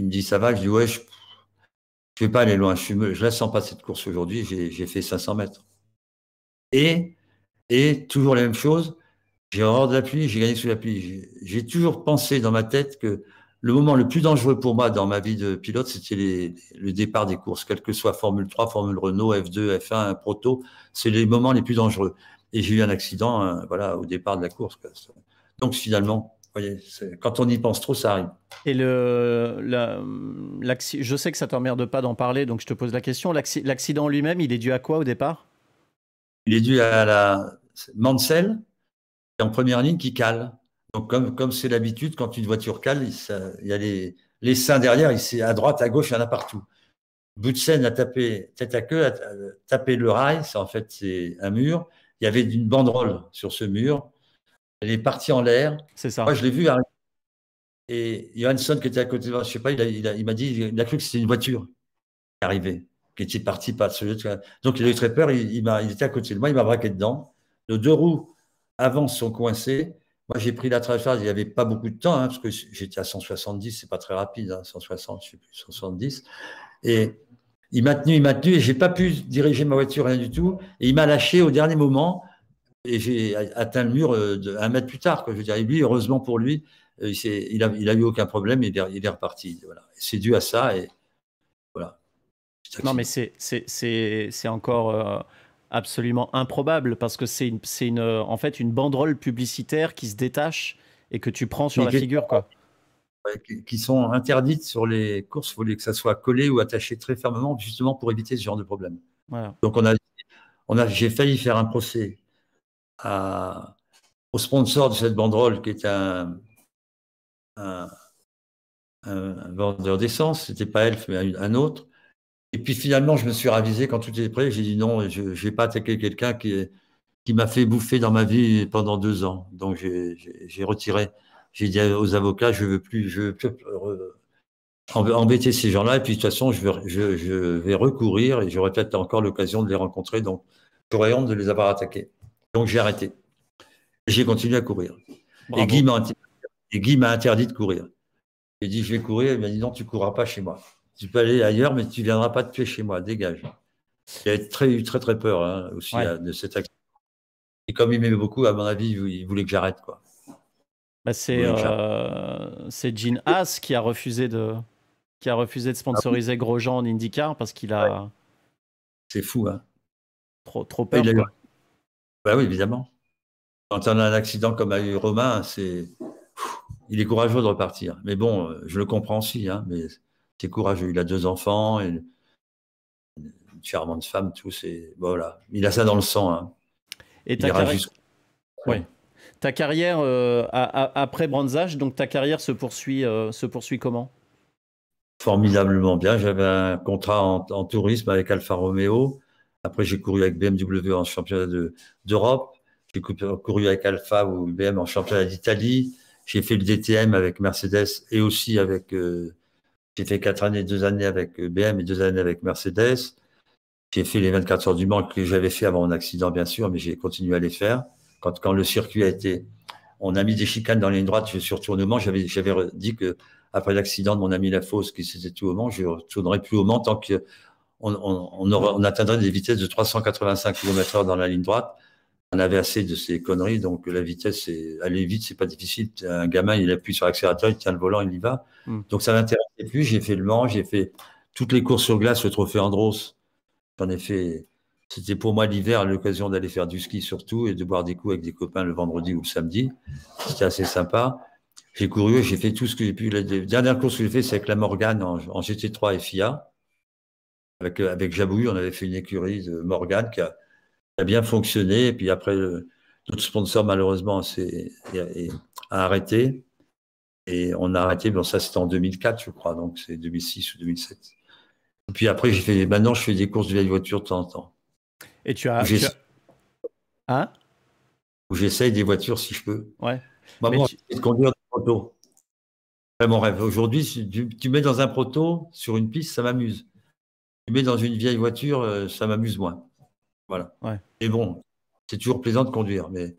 me dit, ça va? Je dis, ouais, je ne vais pas aller loin. Je ne la sens pas cette course aujourd'hui. J'ai fait 500 mètres. Et toujours la même chose, j'ai horreur de la pluie, j'ai gagné sous la pluie. J'ai toujours pensé dans ma tête que le moment le plus dangereux pour moi dans ma vie de pilote, c'était le départ des courses, quel que soit Formule 3, Formule Renault, F2, F1, Proto, c'est les moments les plus dangereux. Et j'ai eu un accident au départ de la course. Donc finalement, vous voyez, quand on y pense trop, ça arrive. Et je sais que ça ne t'emmerde pas d'en parler, donc je te pose la question. L'accident lui-même, il est dû à quoi au départ? Il est dû à la Mansell, en première ligne, qui cale. Donc, comme c'est l'habitude, quand une voiture cale, il y a les seins derrière, à droite, à gauche, il y en a partout. Butsen a tapé tête à queue, a tapé le rail, en fait, c'est un mur. Il y avait une banderole sur ce mur. Elle est partie en l'air. C'est ça. Moi, je l'ai vu arriver. Et Johansson, qui était à côté de moi, je ne sais pas, il m'a dit, il a cru que c'était une voiture qui arrivait, qui était partie par celui. Donc, il a eu très peur. Il était à côté de moi, il m'a braqué dedans. Les 2 roues avant sont coincées. Moi, j'ai pris la trajectoire, il n'y avait pas beaucoup de temps, parce que j'étais à 170, c'est pas très rapide, 160, je sais plus, 170. Et il m'a tenu et j'ai pas pu diriger ma voiture, rien du tout. Et il m'a lâché au dernier moment et j'ai atteint le mur 1 mètre plus tard, quoi. Je veux dire, et lui, heureusement pour lui, il a eu aucun problème et il est reparti. Voilà. C'est dû à ça et voilà. Non, mais c'est encore absolument improbable parce que en fait une banderole publicitaire qui se détache et que tu prends sur la figure, quoi. Qui sont interdites sur les courses. Il faut que ça soit collé ou attaché très fermement, justement pour éviter ce genre de problème. Voilà. Donc, j'ai failli faire un procès au sponsor de cette banderole, qui est un vendeur d'essence. C'était pas Elf, mais un autre. Et puis finalement, je me suis ravisé quand tout était prêt. J'ai dit non, je ne vais pas attaquer quelqu'un qui m'a fait bouffer dans ma vie pendant 2 ans. Donc j'ai retiré. J'ai dit aux avocats, je veux plus embêter ces gens-là. Et puis de toute façon, je vais recourir et j'aurai peut-être encore l'occasion de les rencontrer. Donc j'aurais honte de les avoir attaqués. Donc j'ai arrêté. J'ai continué à courir. Bravo. Et Guy m'a interdit de courir. J'ai dit, je vais courir. Il m'a dit, non, tu ne courras pas chez moi. Tu peux aller ailleurs, mais tu ne viendras pas te tuer chez moi. Dégage. Il a eu très, très peur aussi de cette action. Et comme il m'aimait beaucoup, à mon avis, il voulait que j'arrête, quoi. Bah, c'est Gene Haas qui a refusé de sponsoriser Grosjean en IndyCar parce qu'il a. C'est fou, hein. Trop peur, quoi. Bah oui, évidemment. Quand on a un accident comme a eu Romain, il est courageux de repartir. Mais bon, je le comprends aussi, hein, mais c'est courageux. Il a 2 enfants, et une charmante femme, tout. Voilà. Il a ça dans le sang. Hein. Et ta carrière après Brands Hatch, donc ta carrière se poursuit comment? Formidablement bien. J'avais un contrat en tourisme avec Alfa Romeo. Après, j'ai couru avec BMW en championnat d'Europe. J'ai couru avec Alfa ou BM en championnat d'Italie. J'ai fait le DTM avec Mercedes et aussi j'ai fait 4 années, 2 années avec BM et 2 années avec Mercedes. J'ai fait les 24 heures du Mans que j'avais fait avant mon accident, bien sûr, mais j'ai continué à les faire. Quand le circuit on a mis des chicanes dans la ligne droite, je suis retourné au Mans. J'avais dit que après l'accident de mon ami Lafosse, qui s'était tout au Mans, je ne retournerai plus au Mans tant qu'on atteindrait des vitesses de 385 km/h dans la ligne droite. On avait assez de ces conneries, donc la vitesse, aller vite, c'est pas difficile. Un gamin, il appuie sur l'accélérateur, il tient le volant, il y va. Donc ça m'intéressait plus. J'ai fait le Mans, j'ai fait toutes les courses sur glace, le trophée Andros. J'en ai fait. C'était pour moi l'hiver l'occasion d'aller faire du ski surtout et de boire des coups avec des copains le vendredi ou le samedi. C'était assez sympa. J'ai couru, j'ai fait tout ce que j'ai pu. La dernière course que j'ai fait, c'est avec la Morgane en GT3 FIA. Avec Jabouille, on avait fait une écurie de Morgane qui a bien fonctionné. Et puis après, notre sponsor, malheureusement, a arrêté. Et on a arrêté, bon, ça c'était en 2004, je crois, donc c'est 2006 ou 2007. Et puis après, maintenant, je fais des courses de vieilles voitures de temps en temps. Et tu as. Hein? Où j'essaye des voitures si je peux. Ouais. Moi, c'est de conduire des protos. C'est mon rêve. Aujourd'hui, si tu mets dans un proto, sur une piste, ça m'amuse. Tu mets dans une vieille voiture, ça m'amuse moins. Voilà. Ouais. Et bon, c'est toujours plaisant de conduire, mais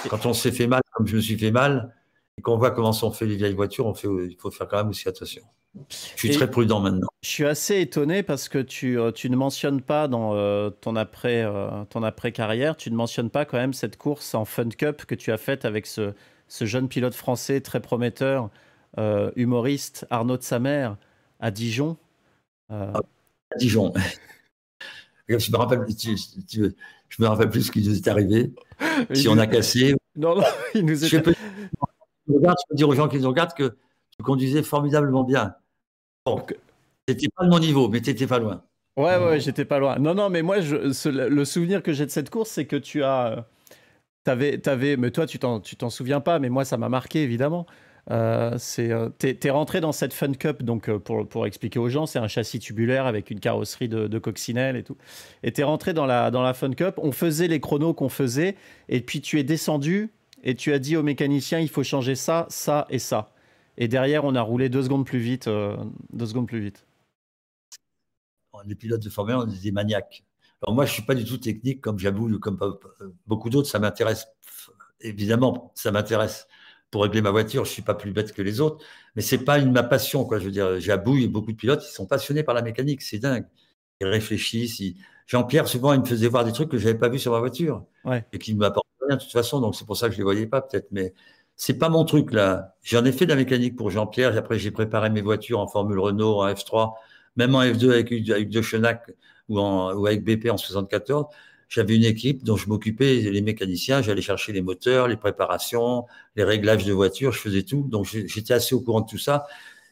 quand on s'est fait mal, comme je me suis fait mal, et qu'on voit comment sont faites les vieilles voitures, il faut faire quand même aussi attention. Je suis très prudent maintenant. Je suis assez étonné parce que tu ne mentionnes pas dans ton après-carrière, tu ne mentionnes pas quand même cette course en Fun Cup que tu as faite avec ce jeune pilote français très prometteur, humoriste Arnaud de Samer à Dijon. À Dijon. Je me rappelle plus ce qui nous est arrivé. Si on a cassé. Non, il nous est. Je peux dire aux gens qui nous regardent que tu conduisais formidablement bien. Bon, t'étais pas de mon niveau, mais t'étais pas loin. Ouais, j'étais pas loin. Non, mais moi, le souvenir que j'ai de cette course, c'est que t'avais, mais toi, tu t'en souviens pas, mais moi, ça m'a marqué, évidemment. T'es rentré dans cette Fun Cup, donc pour expliquer aux gens, c'est un châssis tubulaire avec une carrosserie de coccinelle et tout. Et t'es rentré dans la Fun Cup, on faisait les chronos qu'on faisait, et puis tu es descendu et tu as dit au mécanicien, il faut changer ça, ça et ça. Et derrière, on a roulé 2 secondes plus vite. 2 secondes plus vite. Les pilotes de Formule 1, on est des maniaques. Alors moi, je ne suis pas du tout technique comme Jabouille ou comme beaucoup d'autres. Ça m'intéresse, évidemment, ça m'intéresse pour régler ma voiture. Je ne suis pas plus bête que les autres, mais ce n'est pas ma passion, quoi. Je veux dire, Jabouille et beaucoup de pilotes, ils sont passionnés par la mécanique. C'est dingue. ils réfléchissent. Jean-Pierre, souvent, il me faisait voir des trucs que je n'avais pas vus sur ma voiture Ouais. et qui ne m'apportaient rien de toute façon. Donc, c'est pour ça que je ne les voyais pas, peut-être. Mais c'est pas mon truc, là. J'en ai fait de la mécanique pour Jean-Pierre. Après, j'ai préparé mes voitures en Formule Renault, en F3, même en F2 avec De Chenac ou avec BP en 74. J'avais une équipe dont je m'occupais, les mécaniciens. J'allais chercher les moteurs, les préparations, les réglages de voitures. Je faisais tout. Donc, j'étais assez au courant de tout ça.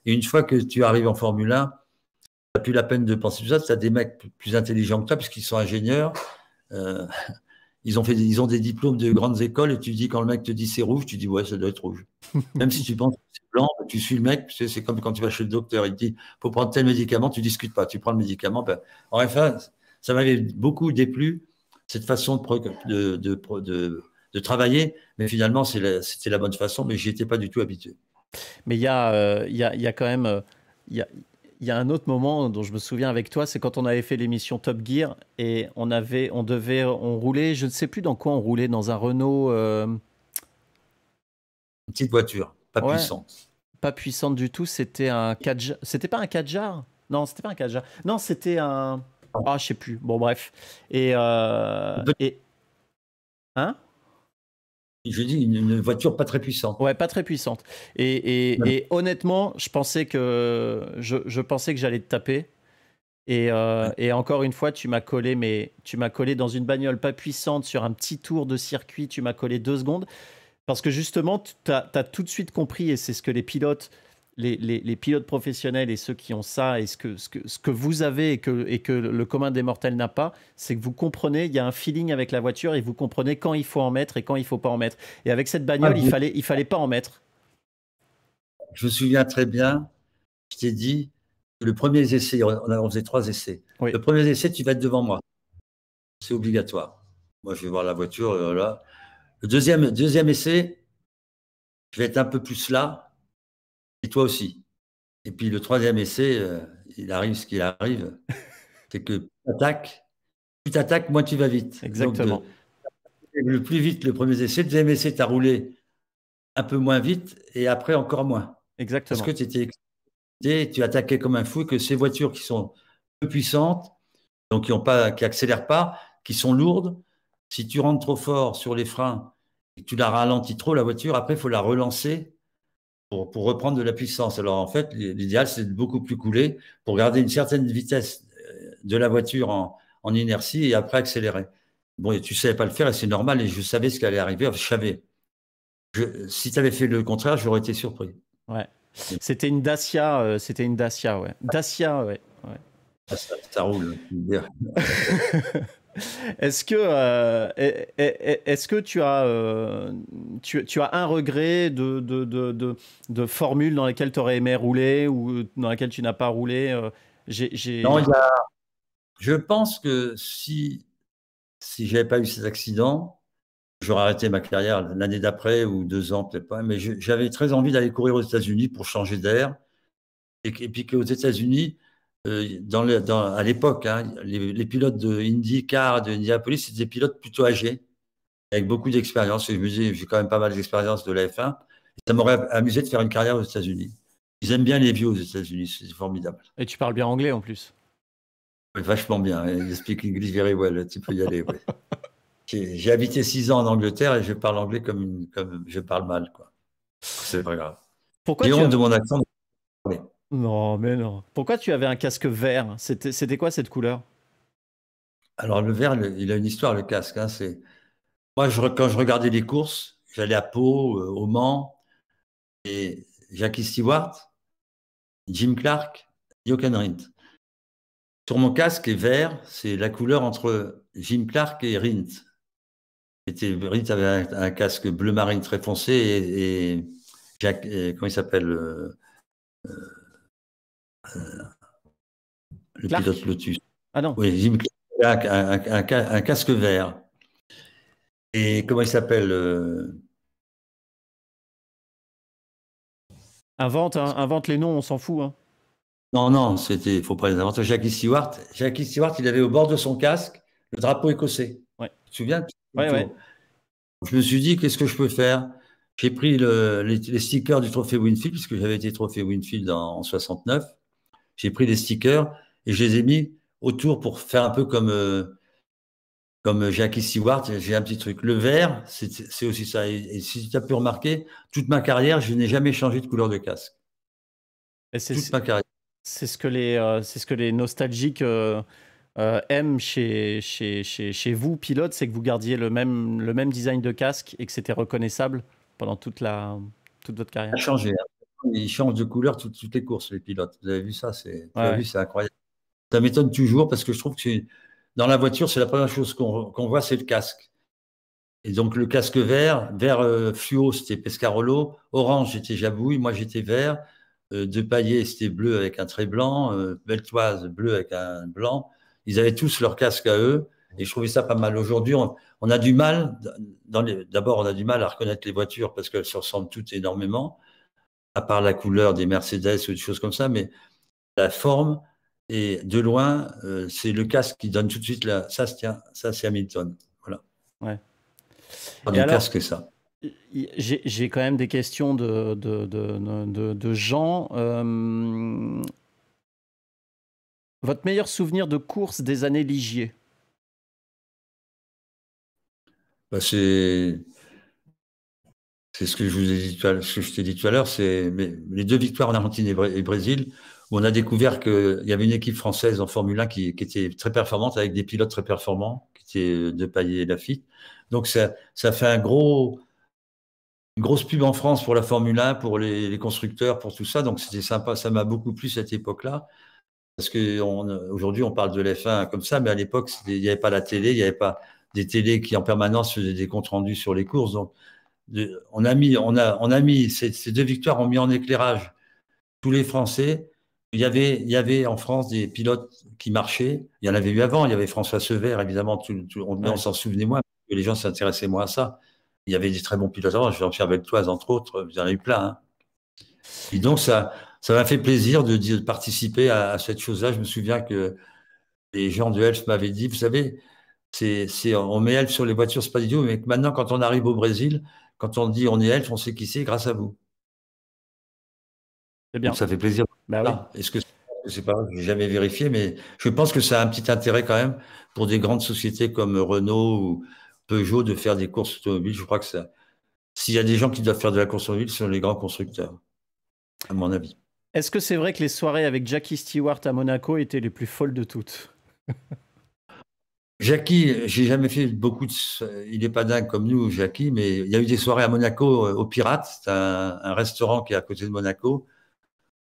Et une fois que tu arrives en Formule 1, tu n'as plus la peine de penser tout ça. Tu as des mecs plus intelligents que toi, puisqu'ils sont ingénieurs. Euh, ils ont des diplômes de grandes écoles, et tu dis, quand le mec te dit c'est rouge, tu dis ouais, ça doit être rouge. Même si tu penses que c'est blanc, tu suis le mec. C'est comme quand tu vas chez le docteur, il te dit faut prendre tel médicament, tu discutes pas, tu prends le médicament. Ben, enfin, ça m'avait beaucoup déplu, cette façon de travailler, mais finalement, c'était la bonne façon, mais j'y étais pas du tout habitué. Mais il y a quand même, il y a, il y a un autre moment dont je me souviens avec toi, c'est quand on avait fait l'émission Top Gear et on roulait, je ne sais plus dans quoi on roulait, dans un Renault. Une petite voiture, pas Ouais, puissante. pas puissante du tout, c'était un Kadjar. C'était pas un Kadjar? Non, c'était pas un Kadjar. Non, c'était un. Ah, je sais plus. Bon, bref. Et hein? Je dis une voiture pas très puissante. Ouais, pas très puissante. Et honnêtement, je pensais que j'allais te taper. Et encore une fois, tu m'as collé dans une bagnole pas puissante sur un petit tour de circuit. Tu m'as collé 2 secondes parce que justement, tu as tout de suite compris, et c'est ce que les pilotes, les pilotes professionnels et ceux qui ont ça, et ce que vous avez et que le commun des mortels n'a pas, c'est que vous comprenez, il y a un feeling avec la voiture et vous comprenez quand il faut en mettre et quand il faut pas en mettre. Et avec cette bagnole, il fallait pas en mettre. Je me souviens très bien, je t'ai dit, le premier essai, on faisait 3 essais. Oui. Le premier essai, tu vas être devant moi. C'est obligatoire. Moi, je vais voir la voiture. Là. Le deuxième essai, je vais être un peu plus là, et toi aussi. Et puis le troisième essai, il arrive ce qu'il arrive. C'est que plus tu attaques, moins tu vas vite. Exactement. Donc, le plus vite le premier essai, le deuxième essai, tu as roulé un peu moins vite, et après encore moins. Exactement. Parce que tu étais excité, tu attaquais comme un fou, et que ces voitures qui sont peu puissantes, donc qui accélèrent pas, qui sont lourdes, si tu rentres trop fort sur les freins et que tu la ralentis trop, la voiture, après, il faut la relancer pour reprendre de la puissance. Alors, en fait, l'idéal, c'est de beaucoup plus couler pour garder une certaine vitesse de la voiture en inertie et après accélérer. Bon, et tu ne savais pas le faire et c'est normal, et je savais ce qui allait arriver. Enfin, je savais. Si tu avais fait le contraire, j'aurais été surpris. Ouais. C'était une Dacia, ouais. Dacia, ouais. Ça roule. Est-ce que tu as un regret de formule dans lesquelles tu aurais aimé rouler ou dans lesquelles tu n'as pas roulé? Non, je pense que si j'avais pas eu ces accidents, j'aurais arrêté ma carrière l'année d'après ou 2 ans, peut-être pas. Mais j'avais très envie d'aller courir aux États-Unis pour changer d'air. Et puis qu'aux États-Unis, à l'époque, hein, les pilotes de IndyCar, de Indianapolis, c'était des pilotes plutôt âgés, avec beaucoup d'expérience. Et je me disais, j'ai quand même pas mal d'expérience de la F1. Et ça m'aurait amusé de faire une carrière aux États-Unis. Ils aiment bien les vieux aux États-Unis, c'est formidable. Et tu parles bien anglais en plus. Ouais, vachement bien. Ils speak English very well. Tu peux y aller. Ouais. J'ai habité 6 ans en Angleterre et je parle anglais comme je parle mal, quoi. C'est pas grave. Pourquoi J'ai honte de mon accent. Non, mais non. Pourquoi tu avais un casque vert? C'était quoi cette couleur? Alors, le vert, il a une histoire, le casque. Hein, moi, quand je regardais les courses, j'allais à Pau, au Mans, et Jackie Stewart, Jim Clark, Jochen Rindt. Sur mon casque est vert, c'est la couleur entre Jim Clark et Rindt. Rindt avait un casque bleu marine très foncé, et comment il s'appelle le Clark? pilote Lotus. Ah non. Oui, Jim Clark a un casque vert. Et comment il s'appelle Invente les noms, on s'en fout. Hein. Non, faut pas les inventer. Jackie Stewart, il avait au bord de son casque le drapeau écossais. Ouais. Tu te souviens? Ouais. Je me suis dit, qu'est-ce que je peux faire? J'ai pris les stickers du trophée Winfield, puisque j'avais été trophée Winfield en 69. J'ai pris les stickers et je les ai mis autour pour faire un peu comme Jackie Stewart. J'ai un petit truc. Le vert, c'est aussi ça. Et si tu as pu remarquer, toute ma carrière, je n'ai jamais changé de couleur de casque. Et Toute ma carrière. c'est ce que les nostalgiques aiment chez vous, pilotes, c'est que vous gardiez le même design de casque et que c'était reconnaissable pendant toute votre carrière. Ça a changé, hein. Ils changent de couleur toutes les courses, les pilotes. Vous avez vu ça? Tu as vu, c'est incroyable. Ça m'étonne toujours parce que je trouve que dans la voiture, c'est la première chose qu'on voit, c'est le casque. Et donc, le casque vert fluo, c'était Pescarolo. Orange, c'était Jabouille. Moi, j'étais vert. De Paillet, c'était bleu avec un trait blanc. Beltoise, bleu avec un blanc. Ils avaient tous leur casque à eux. Et je trouvais ça pas mal. Aujourd'hui, on a du mal. D'abord, on a du mal à reconnaître les voitures parce qu'elles se ressemblent toutes énormément, à part la couleur des Mercedes ou des choses comme ça. Mais la forme, et de loin, c'est le casque qui donne tout de suite ça, c'est Hamilton. Voilà. Ouais. Du casque, ça. J'ai quand même des questions de gens. Votre meilleur souvenir de course des années Ligier? Bah, c'est ce que je vous ai dit ce que je t'ai dit tout à l'heure, c'est les 2 victoires en Argentine et Brésil, où on a découvert qu'il y avait une équipe française en Formule 1 qui était très performante, avec des pilotes très performants, qui étaient De Paillet et Lafitte. Donc ça fait une grosse pub en France pour la Formule 1, pour les constructeurs, pour tout ça. Donc c'était sympa, ça m'a beaucoup plu cette époque-là. Parce qu'aujourd'hui, on parle de l'F1 comme ça, mais à l'époque, il n'y avait pas la télé, il n'y avait pas des télés qui en permanence faisaient des comptes rendus sur les courses. Donc, on a mis ces 2 victoires ont mis en éclairage tous les Français. Il y avait en France des pilotes qui marchaient. Il y en avait eu avant. Il y avait François Sever, évidemment. On s'en souvenait moins, parce que les gens s'intéressaient moins à ça. Il y avait des très bons pilotes avant. Jean-Pierre Beltoise, entre autres. Il y en a eu plein. Hein. Et donc, ça m'a fait plaisir de participer à cette chose-là. Je me souviens que les gens de Elf m'avaient dit, vous savez, on met Elf sur les voitures, c'est pas idiot, mais maintenant, quand on arrive au Brésil, quand on dit on est Elf, on sait qui c'est grâce à vous. C'est bien. Donc, ça fait plaisir. Bah oui. Est-ce que c'est pas, je n'ai jamais vérifié, mais je pense que ça a un petit intérêt quand même pour des grandes sociétés comme Renault ou Peugeot de faire des courses automobiles. Je crois que s'il y a des gens qui doivent faire de la course automobile, ce sont les grands constructeurs, à mon avis. Est-ce que c'est vrai que les soirées avec Jackie Stewart à Monaco étaient les plus folles de toutes? Jackie, j'ai jamais fait beaucoup il n'est pas dingue comme nous, Jackie, mais il y a eu des soirées à Monaco au Pirate. C'est un restaurant qui est à côté de Monaco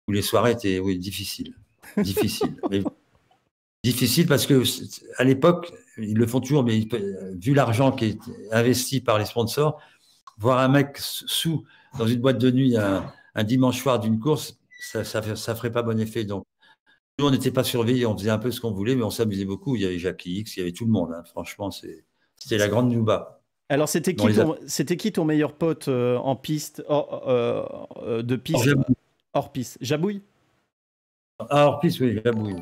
où les soirées étaient difficiles. Mais difficile parce que à l'époque, ils le font toujours, mais vu l'argent qui est investi par les sponsors, voir un mec sous dans une boîte de nuit un dimanche soir d'une course, ça ferait pas bon effet. Donc, nous, on n'était pas surveillés, on faisait un peu ce qu'on voulait, mais on s'amusait beaucoup. Il y avait Jackie X, il y avait tout le monde. Hein. Franchement, c'était la grande nouba. Alors, c'était qui ton meilleur pote en piste, de piste, hors piste? Jabouille? Hors piste, oui, Jabouille.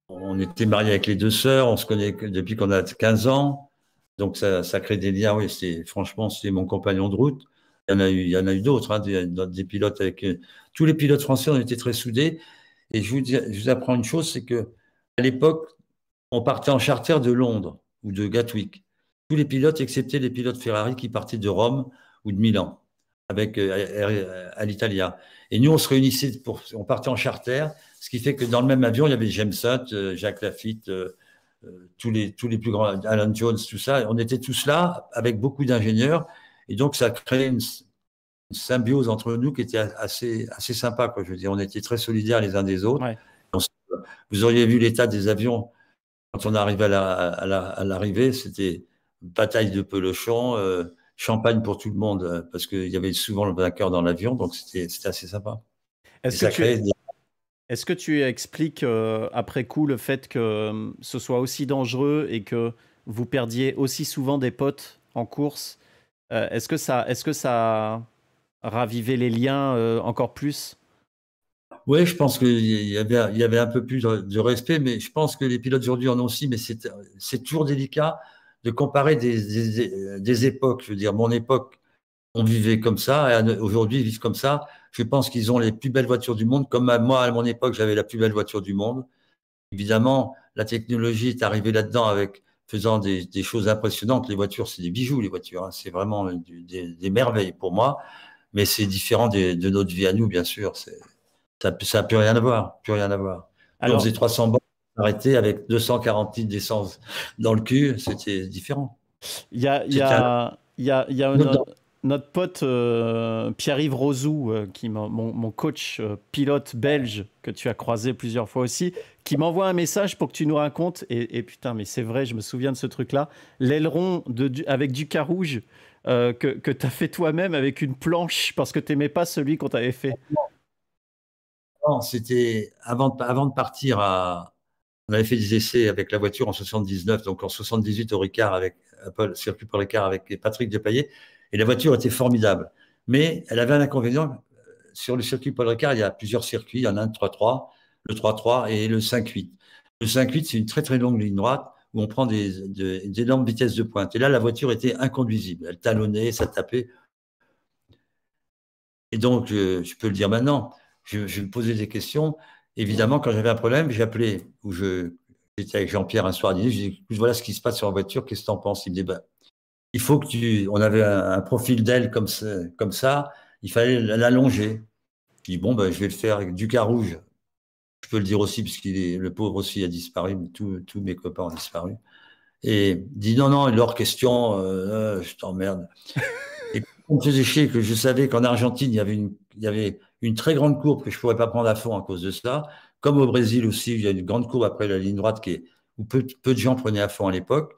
On était mariés avec les 2 sœurs, on se connaît depuis qu'on a 15 ans. Donc, ça crée des liens. Oui, franchement, c'était mon compagnon de route. Il y en a eu d'autres, hein, des pilotes avec. Tous les pilotes français, on était très soudés. Et je vous apprends une chose, c'est que à l'époque, on partait en charter de Londres ou de Gatwick. Tous les pilotes, excepté les pilotes Ferrari qui partaient de Rome ou de Milan avec Alitalia. Et nous, on se réunissait, on partait en charter, ce qui fait que dans le même avion, il y avait James Hunt, Jacques Lafitte, tous les plus grands, Alan Jones, tout ça. On était tous là avec beaucoup d'ingénieurs. Et donc, ça créait une symbiose entre nous qui était assez sympa. Quoi. Je veux dire, on était très solidaires les uns des autres. Ouais. Vous auriez vu l'état des avions quand on arrivait à l'arrivée, c'était bataille de pelochon, champagne pour tout le monde, parce qu'il y avait souvent le vainqueur dans l'avion, donc c'était assez sympa. Est-ce que tu expliques après coup le fait que ce soit aussi dangereux et que vous perdiez aussi souvent des potes en course? Est-ce que ça a ravivé les liens encore plus? Oui, je pense qu'il y avait un peu plus de respect, mais je pense que les pilotes aujourd'hui en ont aussi, mais c'est toujours délicat de comparer des époques. Je veux dire, mon époque, on vivait comme ça, et aujourd'hui, ils vivent comme ça. Je pense qu'ils ont les plus belles voitures du monde, comme moi, à mon époque, j'avais la plus belle voiture du monde. Évidemment, la technologie est arrivée là-dedans faisant des choses impressionnantes. Les voitures, c'est des bijoux, les voitures. Hein. C'est vraiment des merveilles pour moi. Mais c'est différent de notre vie à nous, bien sûr. Ça n'a plus rien à voir. Plus rien à voir. On faisait 300 bornes arrêtés avec 240 litres d'essence dans le cul. C'était différent. Il y a notre pote Pierre-Yves Rozou, mon coach pilote belge que tu as croisé plusieurs fois aussi, qui m'envoie un message pour que tu nous racontes, et putain, mais c'est vrai, je me souviens de ce truc-là, l'aileron avec du Carouge que tu as fait toi-même avec une planche parce que tu n'aimais pas celui qu'on t'avait fait. Non, c'était avant de partir on avait fait des essais avec la voiture en 79, donc en 78 au Ricard avec circuit Paul Ricard avec Patrick Depailler, et la voiture était formidable. Mais elle avait un inconvénient. Sur le circuit Paul Ricard, il y a plusieurs circuits. Il y en a un 3-3, le 3-3 et le 5-8. Le 5-8, c'est une très très longue ligne droite où on prend des énormes vitesses de pointe. Et là, la voiture était inconduisible. Elle talonnait, ça tapait. Et donc, je peux le dire maintenant, je me posais des questions. Évidemment, quand j'avais un problème, j'appelais, j'étais avec Jean-Pierre un soir à dîner, je dis, voilà ce qui se passe sur la voiture, qu'est-ce que tu en penses? Il me dit, ben, il faut que on avait un profil d'aile comme ça, il fallait l'allonger. Je dis, bon, ben, je vais le faire avec du Carouge. Je peux le dire aussi, le pauvre aussi a disparu, mais tous mes copains ont disparu. Et il dit, non, leur question, je t'emmerde. Et on me faisait chier que je savais qu'en Argentine, il y avait une très grande courbe que je ne pourrais pas prendre à fond à cause de ça. Comme au Brésil aussi, il y a une grande courbe après la ligne droite où peu de gens prenaient à fond à l'époque.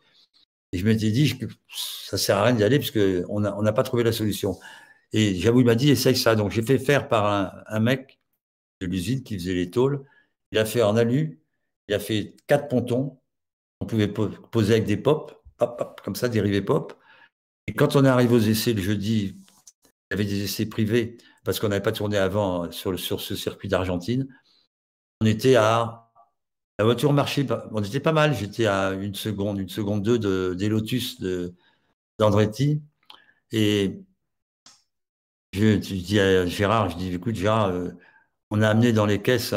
Et je m'étais dit, ça ne sert à rien d'y aller parce qu'on n'a pas trouvé la solution. Et j'avoue, il m'a dit, essaye ça. Donc j'ai fait faire par un mec de l'usine qui faisait les tôles. Il a fait en alu, il a fait 4 pontons. On pouvait poser avec des pops, comme ça, dérivés pop. Et quand on est arrivé aux essais le jeudi, il y avait des essais privés parce qu'on n'avait pas tourné avant sur ce circuit d'Argentine. On était la voiture marchait, on était pas mal. J'étais à une seconde 2 des Lotus d'Andretti. Et je dis à Gérard, je dis, écoute Gérard, on a amené dans les caisses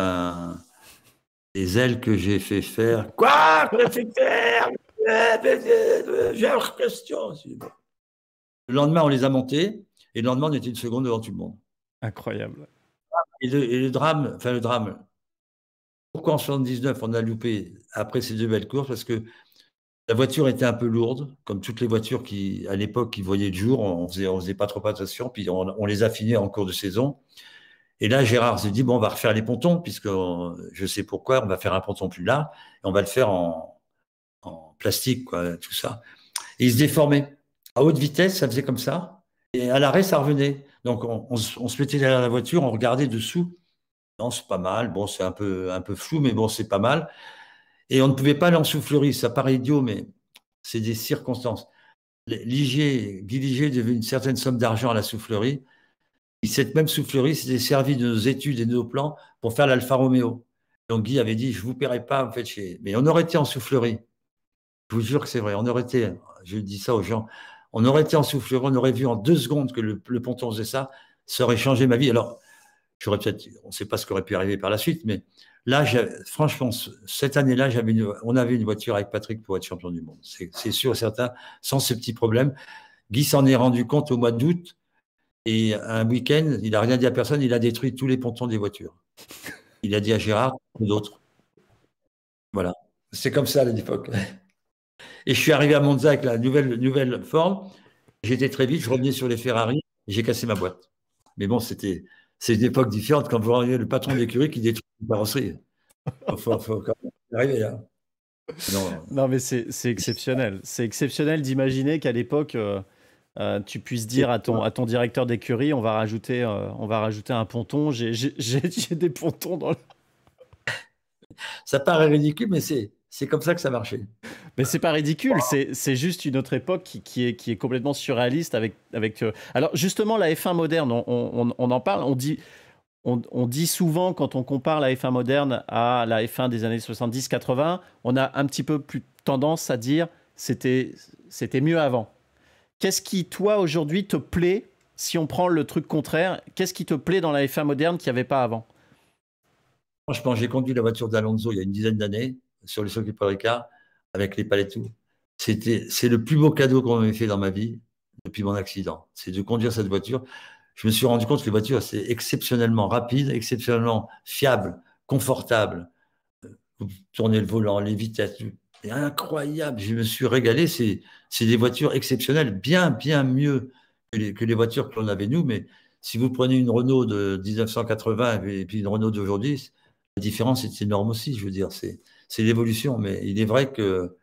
des ailes que j'ai fait faire. Quoi? Qu'on a fait faire? J'ai une question. Le lendemain, on les a montés. Et le lendemain, on était une seconde devant tout le monde. Incroyable. Et le drame, pourquoi en 79, on a loupé après ces 2 belles courses? Parce que la voiture était un peu lourde, comme toutes les voitures à l'époque, qui voyaient le jour. On faisait pas trop attention, puis on les affinait en cours de saison. Et là, Gérard s'est dit, bon, on va refaire les pontons, puisque je sais pourquoi, on va faire un ponton plus large, et on va le faire en plastique, quoi, tout ça. Et il se déformait. À haute vitesse, ça faisait comme ça. Et à l'arrêt, ça revenait. Donc, on se mettait derrière la voiture, on regardait dessous. Non, c'est pas mal. Bon, c'est un peu flou, mais bon, c'est pas mal. Et on ne pouvait pas aller en soufflerie. Ça paraît idiot, mais c'est des circonstances. Guy Ligier devait une certaine somme d'argent à la soufflerie. Et cette même soufflerie s'était servie de nos études et de nos plans pour faire l'Alfa Romeo. Donc, Guy avait dit, je ne vous paierai pas, en fait, mais on aurait été en soufflerie. Je vous jure que c'est vrai. On aurait été, je dis ça aux gens, on aurait été en soufflerie, on aurait vu en 2 secondes que le ponton faisait ça. Ça aurait changé ma vie. Alors, on ne sait pas ce qui aurait pu arriver par la suite, mais là, franchement, cette année-là, on avait une voiture avec Patrick pour être champion du monde. C'est sûr et certain, sans ces petits problèmes. Guy s'en est rendu compte au mois d'août, et un week-end, il n'a rien dit à personne, il a détruit tous les pontons des voitures. Il a dit à Gérard et d'autres. Voilà. C'est comme ça à l'époque. Et je suis arrivé à Monza avec la nouvelle forme. J'étais très vite, je revenais sur les Ferrari et j'ai cassé ma boîte. Mais bon, c'est une époque différente quand vous voyez le patron d'écurie qui détruit une carrosserie. Il faut quand même arriver là. Non, mais c'est exceptionnel. C'est exceptionnel d'imaginer qu'à l'époque, tu puisses dire à ton directeur d'écurie, on va rajouter un ponton. J'ai des pontons dans le... Ça paraît ridicule, mais c'est comme ça que ça marchait. Mais c'est pas ridicule, c'est juste une autre époque qui est complètement surréaliste avec alors justement la F1 moderne, on en parle, on dit souvent quand on compare la F1 moderne à la F1 des années 70-80, on a un petit peu plus tendance à dire c'était mieux avant. Qu'est-ce qui, toi, aujourd'hui, te plaît, si on prend le truc contraire, qu'est-ce qui te plaît dans la F1 moderne qu'il n'y avait pas avant? Franchement, j'ai conduit la voiture d'Alonso il y a une dizaine d'années sur le circuit Paul Ricard avec les palettes tout. C'est le plus beau cadeau qu'on m'ait fait dans ma vie depuis mon accident. C'est de conduire cette voiture. Je me suis rendu compte que la voiture, c'est exceptionnellement rapide, exceptionnellement fiable, confortable. Vous tournez le volant, les vitesses, c'est incroyable. Je me suis régalé. C'est des voitures exceptionnelles, bien, bien mieux que les voitures que l'on avait nous. Mais si vous prenez une Renault de 1980 et puis une Renault d'aujourd'hui, la différence est énorme aussi. Je veux dire, c'est l'évolution. Mais il est vrai que,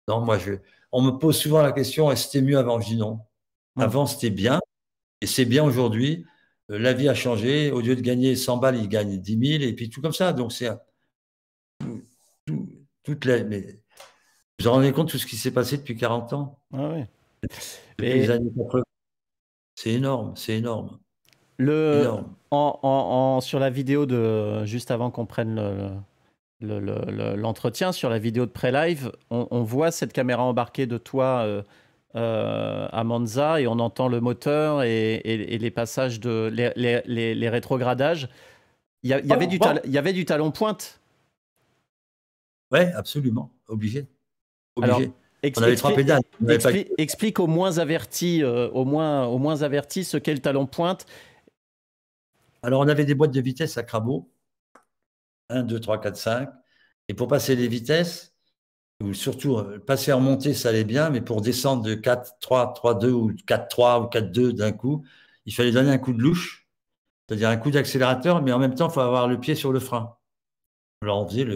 non, on me pose souvent la question, est-ce que c'était mieux avant? Je dis non. Avant, c'était bien. Et c'est bien aujourd'hui. La vie a changé. Au lieu de gagner 100 balles, il gagne 10 000 et puis tout comme ça. Donc, c'est mais vous vous rendez compte de tout ce qui s'est passé depuis 40 ans? Ah ouais. Depuis les années 80. C'est énorme, c'est énorme. Énorme. Sur la vidéo de juste avant qu'on prenne l'entretien, sur la vidéo de pré-live, on voit cette caméra embarquée de toi à Monza et on entend le moteur et les passages les rétrogradages. Il y avait du talon pointe. Ouais, absolument, obligé. Alors, on avait 3 pédales. Explique aux moins avertis, ce qu'est le talon pointe. Alors, on avait des boîtes de vitesse à Crabo, 1, 2, 3, 4, 5. Et pour passer les vitesses, ou surtout passer en montée, ça allait bien, mais pour descendre de 4, 3, 3, 2 ou 4, 3 ou 4, 2 d'un coup, il fallait donner un coup de louche, c'est-à-dire un coup d'accélérateur, mais en même temps, il faut avoir le pied sur le frein. Alors, on faisait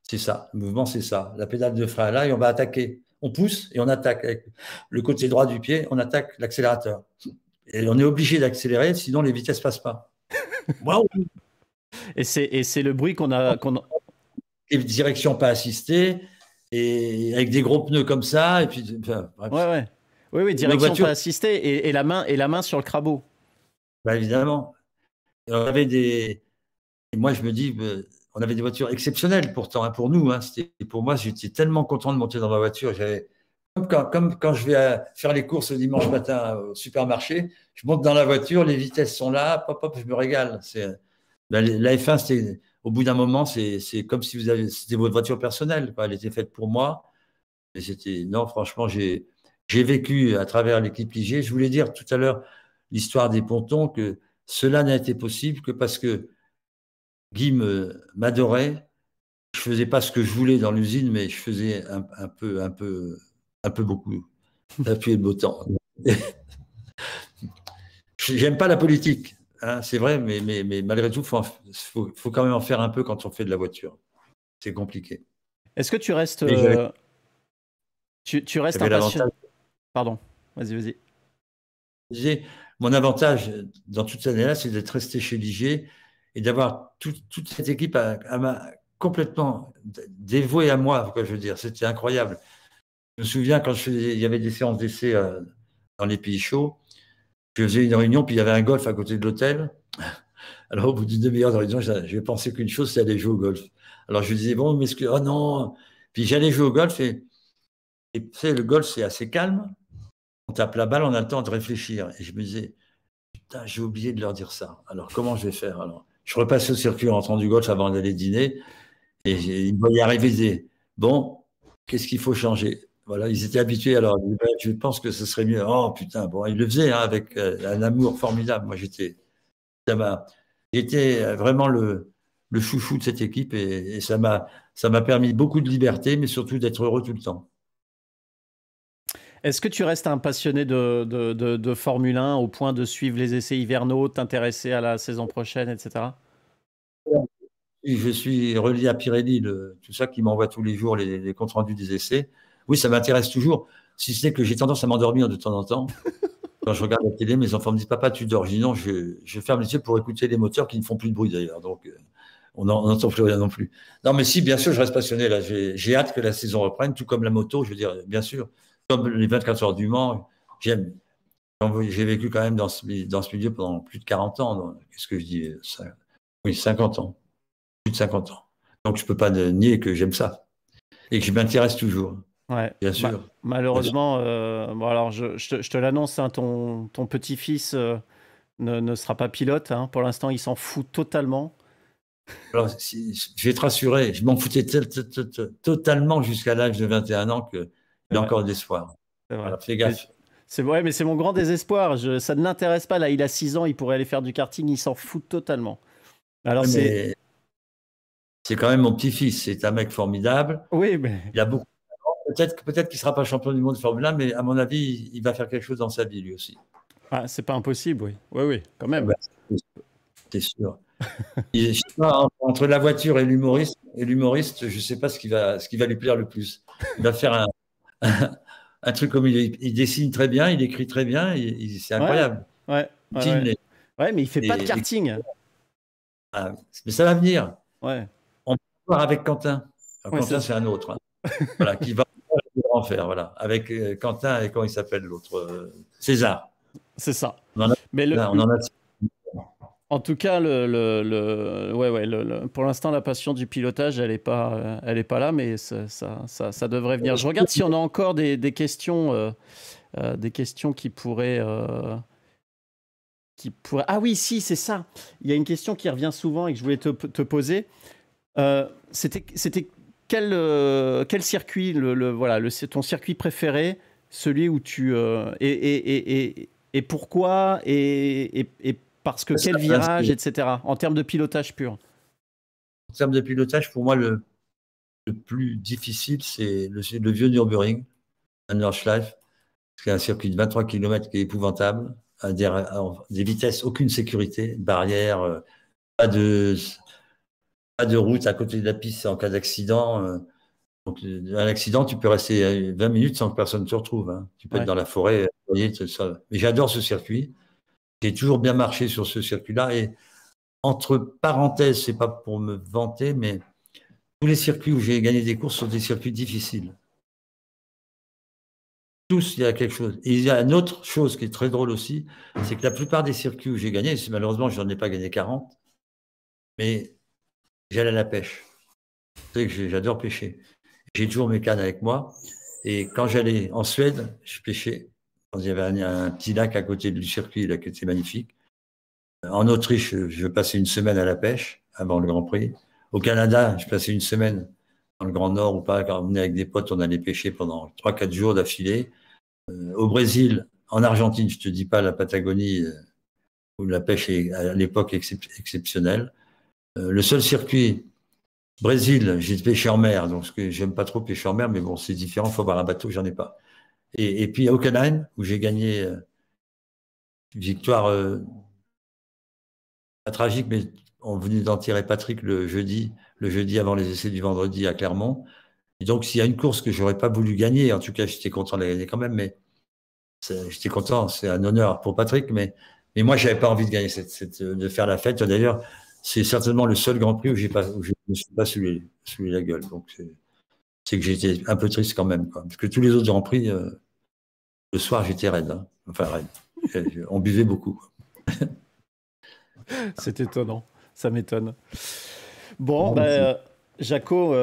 c'est ça, le mouvement, c'est ça. La pédale de frein là, et on va attaquer. On pousse et on attaque. Avec le côté droit du pied, on attaque l'accélérateur. Et on est obligé d'accélérer, sinon les vitesses ne passent pas. Waouh! Et c'est le bruit qu'on a. Et direction pas assistée, et avec des gros pneus comme ça, et puis. Enfin, bref. Oui, direction pas assistée, et la main sur le crabot. Bah, évidemment. Et on avait et moi, je me dis, on avait des voitures exceptionnelles pourtant, hein, pour nous. Hein. Pour moi, j'étais tellement content de monter dans ma voiture. Comme quand je vais faire les courses le dimanche matin au supermarché, je monte dans la voiture, les vitesses sont là, pop, je me régale. La F1, au bout d'un moment, c'est comme si c'était votre voiture personnelle. Elle était faite pour moi. Et non, franchement, j'ai vécu à travers l'équipe Ligier. Je voulais dire tout à l'heure l'histoire des pontons, que cela n'a été possible que parce que Guy m'adorait. Je faisais pas ce que je voulais dans l'usine, mais je faisais un peu beaucoup. La pluie et le beau temps. J'aime pas la politique, hein, c'est vrai, mais malgré tout, faut quand même en faire un peu quand on fait de la voiture. C'est compliqué. Est-ce que tu restes, tu restes impatient? Pardon, vas-y. Mon avantage dans toute cette année-là, c'est d'être resté chez Ligier et d'avoir toute cette équipe complètement dévouée à moi, quoi, je veux dire. C'était incroyable. Je me souviens quand il y avait des séances d'essai dans les pays chauds, je faisais une réunion, puis il y avait un golf à côté de l'hôtel. Alors, au bout d'une demi-heure de réunion, je pensais qu'une chose, c'est aller jouer au golf. Alors, je disais, bon, mais oh non. Puis j'allais jouer au golf et tu sais, le golf, c'est assez calme. On tape la balle, on a le temps de réfléchir. Et je me disais, putain, j'ai oublié de leur dire ça. Alors, comment je vais faire? Alors, je repassais au circuit en rentrant du golf avant d'aller dîner. Et ils me voyaient arriver, ils disaient, bon, qu'est-ce qu'il faut changer? Voilà, ils étaient habitués. Alors, je pense que ce serait mieux. Oh, putain, bon, ils le faisaient hein, avec un amour formidable. Moi, j'étais vraiment le chouchou de cette équipe et ça m'a permis beaucoup de liberté, mais surtout d'être heureux tout le temps. Est-ce que tu restes un passionné de Formule 1 au point de suivre les essais hivernaux, t'intéresser à la saison prochaine, etc.? Je suis relié à Pirelli, tout ça qui m'envoie tous les jours les comptes rendus des essais. Oui, ça m'intéresse toujours, si ce n'est que j'ai tendance à m'endormir de temps en temps. Quand je regarde la télé, mes enfants me disent « Papa, tu dors ». Je dis « Non, je ferme les yeux pour écouter les moteurs qui ne font plus de bruit d'ailleurs. » Donc, on n'entend plus rien non plus. Non, mais si, bien sûr, je reste passionné. Là, j'ai hâte que la saison reprenne, tout comme la moto, je veux dire, bien sûr. Comme les 24 heures du Mans, j'aime. J'ai vécu quand même dans ce milieu pendant plus de 40 ans. Qu'est-ce que je dis? Oui, 50 ans. Plus de 50 ans. Donc, je ne peux pas nier que j'aime ça. Et que je m'intéresse toujours. Ouais. Bien sûr. Malheureusement, bon, alors je te l'annonce, hein, ton petit-fils ne sera pas pilote. Hein. Pour l'instant, il s'en fout totalement. Alors, je vais te rassurer, je m'en foutais totalement jusqu'à l'âge de 21 ans qu'il y a encore de l'espoir. C'est vrai. Alors, fais gaffe. C'est vrai, mais c'est mon grand désespoir. Ça ne l'intéresse pas. Là, il a 6 ans, il pourrait aller faire du karting, il s'en fout totalement. Alors, Mais c'est quand même mon petit-fils, c'est un mec formidable. Oui, mais. Il a beaucoup. Peut-être qu'il ne sera pas champion du monde de Formule 1, mais à mon avis, il va faire quelque chose dans sa vie, lui aussi. Ah, c'est pas impossible, oui. Oui, oui, quand même. Ben, c'est sûr. Je sais pas, entre la voiture et l'humoriste, je ne sais pas ce qui va lui plaire le plus. Il va faire un truc comme il dessine très bien, il écrit très bien, c'est incroyable. Ouais, mais il fait pas de karting. Mais ça va venir. Ouais. On peut voir avec Quentin. Alors, Quentin, c'est un autre. Voilà, qui va en faire. Voilà. Avec Quentin et comment il s'appelle l'autre César. C'est ça. On en a. En tout cas, pour l'instant, la passion du pilotage, elle est pas là, mais ça devrait venir. Je regarde si on a encore des questions qui pourraient. Ah oui, si, c'est ça. Il y a une question qui revient souvent et que je voulais te poser. C'était quel circuit, ton circuit préféré, celui où tu et pourquoi et parce que quel virage, etc. En termes de pilotage pur. En termes de pilotage, pour moi, le plus difficile, c'est le vieux Nürburgring, à Nordschleife, qui est un circuit de 23 km qui est épouvantable, à des vitesses, aucune sécurité, barrière, pas de route à côté de la piste en cas d'accident. Donc, un accident, tu peux rester 20 minutes sans que personne ne te retrouve. Hein. Tu peux être dans la forêt. Mais j'adore ce circuit. J'ai toujours bien marché sur ce circuit-là. Et entre parenthèses, c'est pas pour me vanter, mais tous les circuits où j'ai gagné des courses sont des circuits difficiles. Tous, il y a quelque chose. Et il y a une autre chose qui est très drôle aussi, c'est que la plupart des circuits où j'ai gagné, malheureusement, je n'en ai pas gagné 40, mais j'allais à la pêche. Tu sais que j'adore pêcher. J'ai toujours mes cannes avec moi. Et quand j'allais en Suède, je pêchais. Il y avait un petit lac à côté du circuit, là, qui était magnifique. En Autriche, je passais une semaine à la pêche avant le Grand Prix. Au Canada, je passais une semaine dans le Grand Nord ou pas. Quand on venait avec des potes, on allait pêcher pendant 3-4 jours d'affilée. Au Brésil, en Argentine, je te dis pas la Patagonie, où la pêche est à l'époque exceptionnelle. Le seul circuit, Brésil, j'ai pêché en mer, donc ce que j'aime pas trop pêcher en mer, mais bon, c'est différent, il faut avoir un bateau, j'en ai pas. Et puis à Hockenheim, où j'ai gagné une victoire pas tragique, mais on venait d'en tirer Patrick le jeudi avant les essais du vendredi à Clermont. Et donc, s'il y a une course que j'aurais pas voulu gagner, en tout cas, j'étais content de la gagner quand même, mais j'étais content, c'est un honneur pour Patrick, mais moi, j'avais pas envie de gagner, de faire la fête. D'ailleurs, c'est certainement le seul Grand Prix où je me suis pas saoulé la gueule. Donc, c'est que j'étais un peu triste quand même, quoi. Parce que tous les autres Grands Prix, le soir, j'étais raide. Hein. Enfin, raide. On buvait beaucoup. C'est étonnant, ça m'étonne. Bon, Jaco,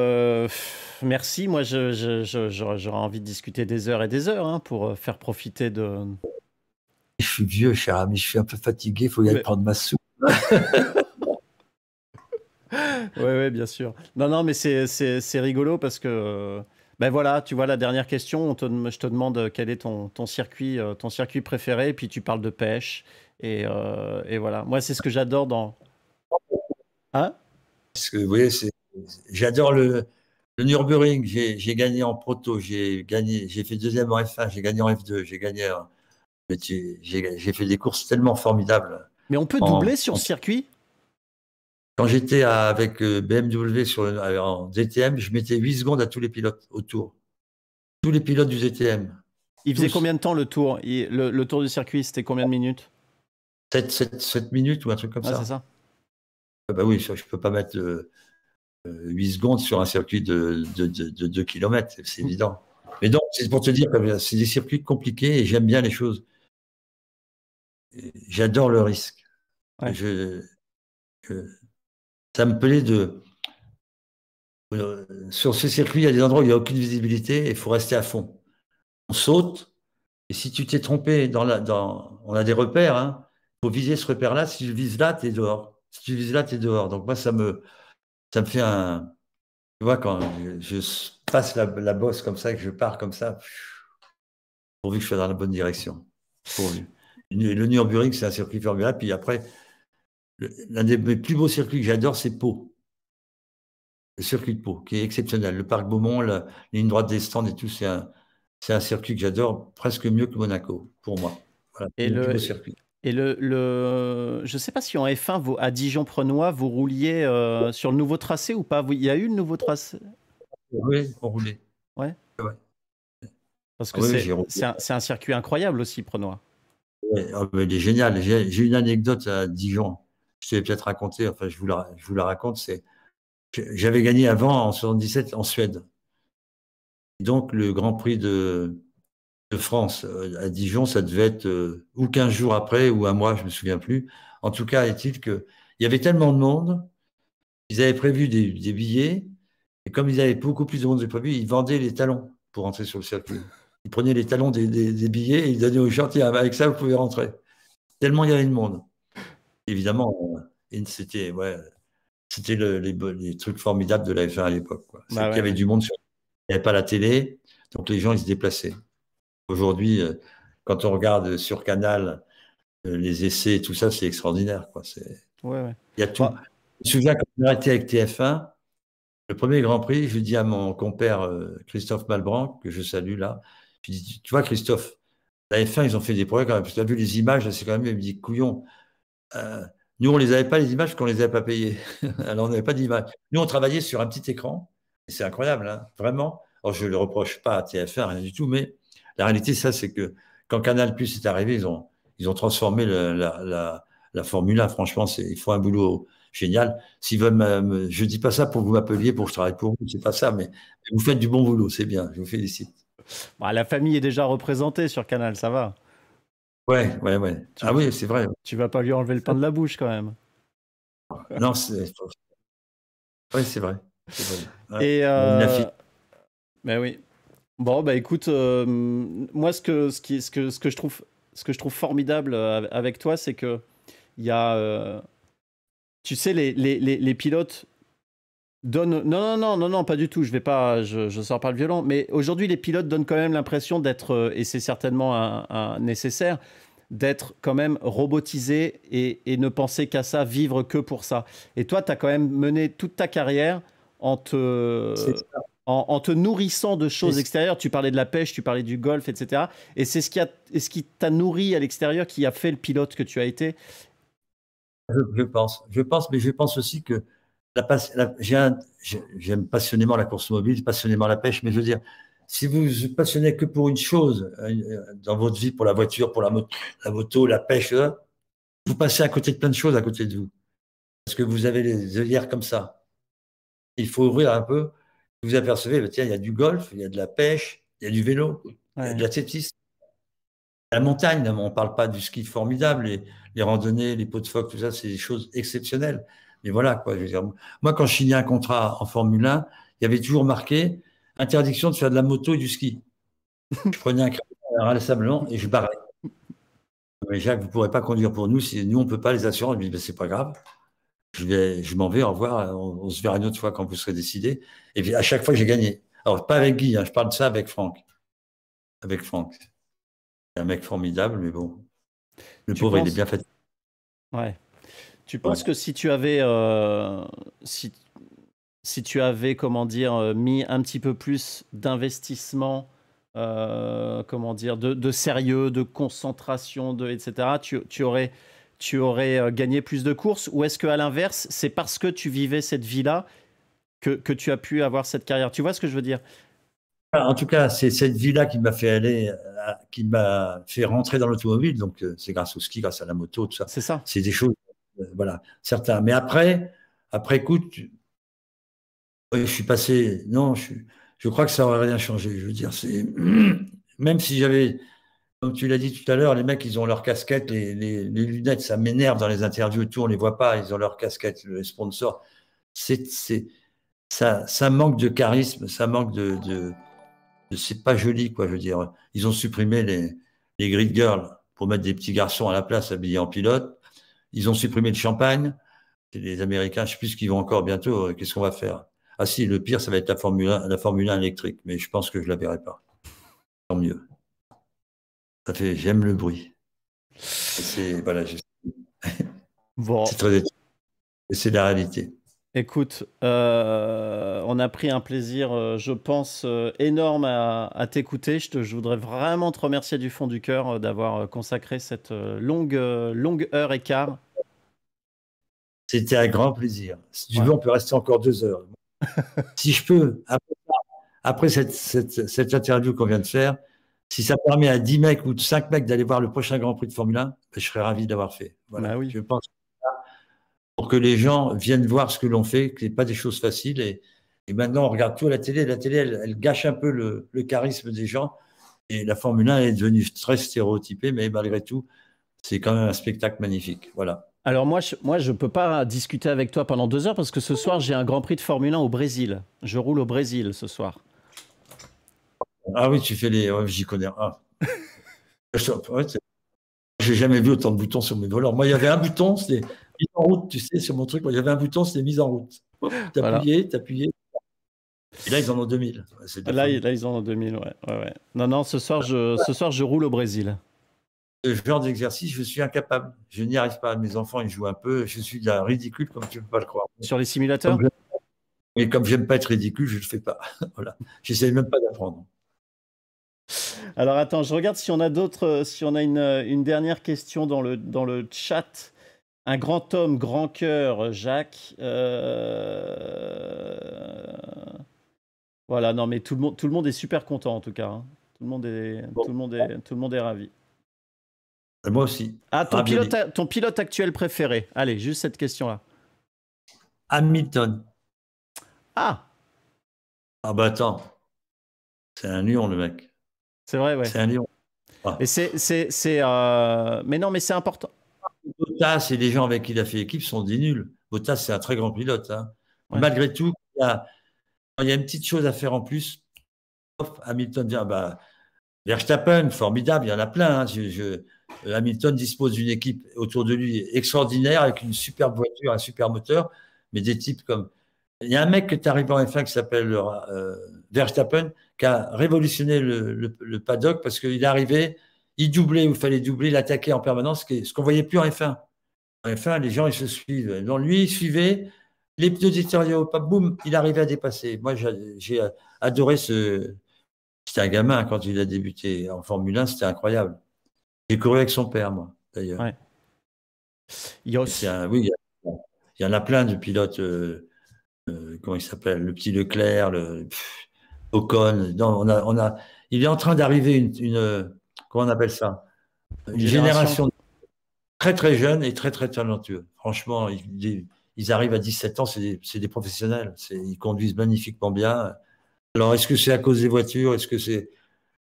merci. Moi, j'aurais envie de discuter des heures et des heures hein, pour faire profiter de... Je suis vieux, cher ami, je suis un peu fatigué, il faut y aller prendre ma soupe. Oui, bien sûr. Non, mais c'est rigolo parce que... Ben voilà, tu vois, la dernière question, je te demande quel est ton circuit préféré, puis tu parles de pêche, et voilà. Moi, c'est ce que j'adore dans... Hein? Parce que, vous voyez, j'adore le Nürburgring, j'ai gagné en proto, j'ai fait deuxième en F1, j'ai gagné en F2, j'ai fait des courses tellement formidables. Mais on peut doubler sur ce circuit? Quand j'étais avec BMW en DTM, je mettais 8 secondes à tous les pilotes autour. Tous les pilotes du DTM. Il faisait combien de temps le tour? Le tour du circuit, c'était combien de minutes? 7 minutes ou un truc comme ça. C'est ça. Bah oui, je ne peux pas mettre 8 secondes sur un circuit de 2 km, c'est évident. Mais donc, c'est pour te dire que c'est des circuits compliqués et j'aime bien les choses. J'adore le risque. Ouais. Ça me plaît sur ce circuit, il y a des endroits où il n'y a aucune visibilité et il faut rester à fond. On saute et si tu t'es trompé on a des repères, hein, il faut viser ce repère-là. Si je vise là, tu es dehors. Si tu vises là, tu es dehors. Donc moi, ça me fait un... Tu vois, quand je passe la bosse comme ça, que je pars comme ça, pourvu que je sois dans la bonne direction. Pourvu. Le Nürburgring, c'est un circuit formidable. Puis après, l'un des mes plus beaux circuits que j'adore, c'est Pau. Le circuit de Pau, qui est exceptionnel. Le parc Beaumont, la ligne droite des stands et tout, c'est un circuit que j'adore, presque mieux que Monaco, pour moi. Voilà, Et c'est le plus le, beau circuit. je sais pas si en F1, à Dijon-Prenois, vous rouliez sur le nouveau tracé ou pas? Il y a eu le nouveau tracé? Oui, on roulait. Ouais. Ouais. Parce Ah que oui, j'ai roulé. c'est un circuit incroyable aussi, Prenois. Ouais, ah, mais il est génial. J'ai une anecdote à Dijon. Je t'ai peut-être raconté, enfin, je vous la raconte. C'est que j'avais gagné avant, en 77, en Suède. Et donc, le Grand Prix de France à Dijon, ça devait être ou 15 jours après, ou un mois, je me souviens plus. En tout cas, est-il que il y avait tellement de monde, ils avaient prévu des billets, et comme ils avaient beaucoup plus de monde que prévu, ils vendaient les talons pour rentrer sur le circuit. Ils prenaient les talons des billets et ils donnaient aux gens, tiens, avec ça, vous pouvez rentrer. Tellement il y avait de monde. Évidemment, et c'était ouais, c'était les trucs formidables de la F1 à l'époque, quoi. C'est Bah qu'il y ouais, avait ouais. du monde, il n'y avait pas la télé, donc les gens, ils se déplaçaient. Aujourd'hui, quand on regarde sur Canal les essais et tout ça, c'est extraordinaire, quoi. Ouais, ouais. Il y a tout. Bah, Je me souviens quand on a arrêté avec TF1, le premier Grand Prix, je dis à mon compère Christophe Malbranc, que je salue là, je dis, tu vois Christophe, la F1, ils ont fait des progrès quand même, parce que tu as vu les images, là, c'est quand même, il me dit, couillon, euh, nous, on les avait pas les images parce qu'on les avait pas payées. Alors, on n'avait pas d'images. Nous, on travaillait sur un petit écran. Et c'est incroyable, hein, vraiment. Alors, je ne le reproche pas à TF1, rien du tout, mais la réalité, ça, c'est que quand Canal Plus est arrivé, ils ont transformé la Formule 1. Franchement, ils font un boulot génial. S'ils veulent je dis pas ça pour que vous m'appeliez pour que je travaille pour vous, c'est pas ça, mais vous faites du bon boulot, c'est bien, je vous félicite. bah, la famille est déjà représentée sur Canal, ça va. Ouais, ouais, ouais. Tu, Ah oui, c'est vrai. tu vas pas lui enlever le pain de la bouche quand même. Non, ouais, c'est vrai. C'est vrai. Ouais. Et Une affiche. bah oui. Bon, bah écoute, moi ce que je trouve formidable avec toi, c'est que il y a, tu sais, les pilotes donnent. Non, non, non, non, non, pas du tout. Je sors pas le violon. Mais aujourd'hui, les pilotes donnent quand même l'impression d'être, et c'est certainement un nécessaire, d'être quand même robotisés et ne penser qu'à ça, vivre que pour ça. Et toi, tu as quand même mené toute ta carrière en C'est te, en te nourrissant de choses ça. extérieures. Tu parlais de la pêche, tu parlais du golf, etc. Et c'est ce qui t'a nourri à l'extérieur qui a fait le pilote que tu as été. Je pense, mais je pense aussi que j'aime passionnément la course automobile, passionnément la pêche, mais je veux dire, si vous vous passionnez que pour une chose dans votre vie, pour la voiture, pour la moto, la pêche, vous passez à côté de plein de choses à côté de vous. Parce que vous avez les œillères comme ça. Il faut ouvrir un peu. Vous apercevez, bah, tiens, il y a du golf, il y a de la pêche, il y a du vélo, il y a de Ouais. l'athlétisme. La montagne, on ne parle pas du ski formidable, les randonnées, les pots de phoque, tout ça, c'est des choses exceptionnelles. Mais voilà, quoi. Je veux dire, moi, quand je signais un contrat en Formule 1, il y avait toujours marqué interdiction de faire de la moto et du ski. Je prenais un crayon inlassablement et je barrais. Mais Jacques, vous ne pourrez pas conduire pour nous si nous, on ne peut pas les assurer. Je me dis, ben, c'est pas grave. Je m'en vais, au revoir. On se verra une autre fois quand vous serez décidé. Et puis, à chaque fois, j'ai gagné. Alors, pas avec Guy, hein, je parle de ça avec Franck. Avec Franck. C'est un mec formidable, mais bon, le Tu pauvre, il est penses, bien fait. ouais. Tu Ouais. penses que si tu avais, si tu avais, comment dire, mis un petit peu plus d'investissement, comment dire, de sérieux, de concentration, etc., tu aurais gagné plus de courses? Ou est-ce qu'à l'inverse, c'est parce que tu vivais cette vie-là que tu as pu avoir cette carrière? Tu vois ce que je veux dire? En tout cas, c'est cette vie-là qui m'a fait aller, qui m'a fait rentrer dans l'automobile. Donc, c'est grâce au ski, grâce à la moto, tout ça. C'est ça. C'est des choses, voilà, certains. Mais après coup, ouais, je suis passé. Non, je crois que ça n'aurait rien changé. Je veux dire, c'est même si j'avais, comme tu l'as dit tout à l'heure, les mecs, ils ont leurs casquettes, les lunettes, ça m'énerve dans les interviews et tout, on les voit pas. Ils ont leurs casquettes, les sponsors. C'est ça manque de charisme, ça manque c'est pas joli, quoi. Je veux dire, ils ont supprimé les grid girls pour mettre des petits garçons à la place habillés en pilote. Ils ont supprimé le champagne. Les Américains, je ne sais plus ce qu'ils vont encore bientôt. Qu'est-ce qu'on va faire? Ah si, le pire, ça va être la Formule 1 électrique, mais je pense que je ne la verrai pas. Tant mieux. J'aime le bruit. Voilà, Bon. c'est très étonnant. Et c'est la réalité. Écoute, on a pris un plaisir, je pense, énorme à t'écouter. Je voudrais vraiment te remercier du fond du cœur d'avoir consacré cette longue heure et quart. C'était un grand plaisir. Si tu veux, on peut rester encore 2 heures. Si je peux, après cette interview qu'on vient de faire, si ça permet à 10 mecs ou 5 mecs d'aller voir le prochain Grand Prix de Formule 1, je serais ravi d'avoir fait. Voilà. Bah oui. Je pense pour que les gens viennent voir ce que l'on fait, que ce n'est pas des choses faciles. Et maintenant, on regarde tout à la télé. La télé, elle gâche un peu le charisme des gens. Et la Formule 1 est devenue très stéréotypée, mais malgré tout, c'est quand même un spectacle magnifique. Voilà. Alors moi, je peux pas discuter avec toi pendant 2 heures parce que ce soir, j'ai un Grand Prix de Formule 1 au Brésil. Je roule au Brésil ce soir. Ah oui, tu fais les... Ouais, j'y connais. Ah. Ouais, j'ai jamais vu autant de boutons sur mes volants. Moi, il y avait un bouton, c'était mise en route, tu sais, sur mon truc. Moi, il y avait un bouton, c'était mise en route. T'appuyais, t'appuyais. Et là, ils en ont 2000. Là, ils en ont 2000, ouais. Non, ce soir, je roule au Brésil. Ce genre d'exercice, je suis incapable. Je n'y arrive pas. Mes enfants, ils jouent un peu. Je suis d'un ridicule, comme tu ne peux pas le croire. Sur les simulateurs? Mais comme j'aime pas être ridicule, je ne le fais pas. Voilà. J'essaie même pas d'apprendre. Alors attends, je regarde si on a d'autres, si on a une dernière question dans le chat. Un grand homme, grand cœur, Jacques. Voilà, non mais tout le monde est super content en tout cas. Hein. Tout le monde est ravi. Moi aussi. Ah, ton pilote actuel préféré. Allez, juste cette question-là. Hamilton. Ah. Ah bah attends. C'est un lion, le mec. C'est vrai, ouais. C'est un lion. Ah. Mais non, mais c'est important. Bottas et les gens avec qui il a fait équipe sont des nuls. Bottas, c'est un très grand pilote. Hein. Ouais. Malgré tout, il y a une petite chose à faire en plus. Hamilton dit, Verstappen, formidable, il y en a plein. Hein. Hamilton dispose d'une équipe autour de lui extraordinaire, avec une superbe voiture, un super moteur, mais des types comme... Il y a un mec qui est arrivé en F1 qui s'appelle Verstappen, qui a révolutionné le paddock parce qu'il est arrivé, il doublait où il fallait doubler, il attaquait en permanence, ce qu'on ne voyait plus en F1. En F1, les gens, ils se suivent. Donc lui, il suivait, les pneus détériorés, boum, il arrivait à dépasser. Moi, j'ai adoré ce... C'était un gamin quand il a débuté en Formule 1, c'était incroyable. J'ai couru avec son père, moi, d'ailleurs. Ouais. Il y en a plein de pilotes... comment il s'appelle, le petit Leclerc, Ocon. Non, il est en train d'arriver une comment on appelle ça, une génération très très jeune et très très talentueux. Franchement, ils arrivent à 17 ans, c'est des professionnels. Ils conduisent magnifiquement bien. Alors, est-ce que c'est à cause des voitures? Est-ce que c'est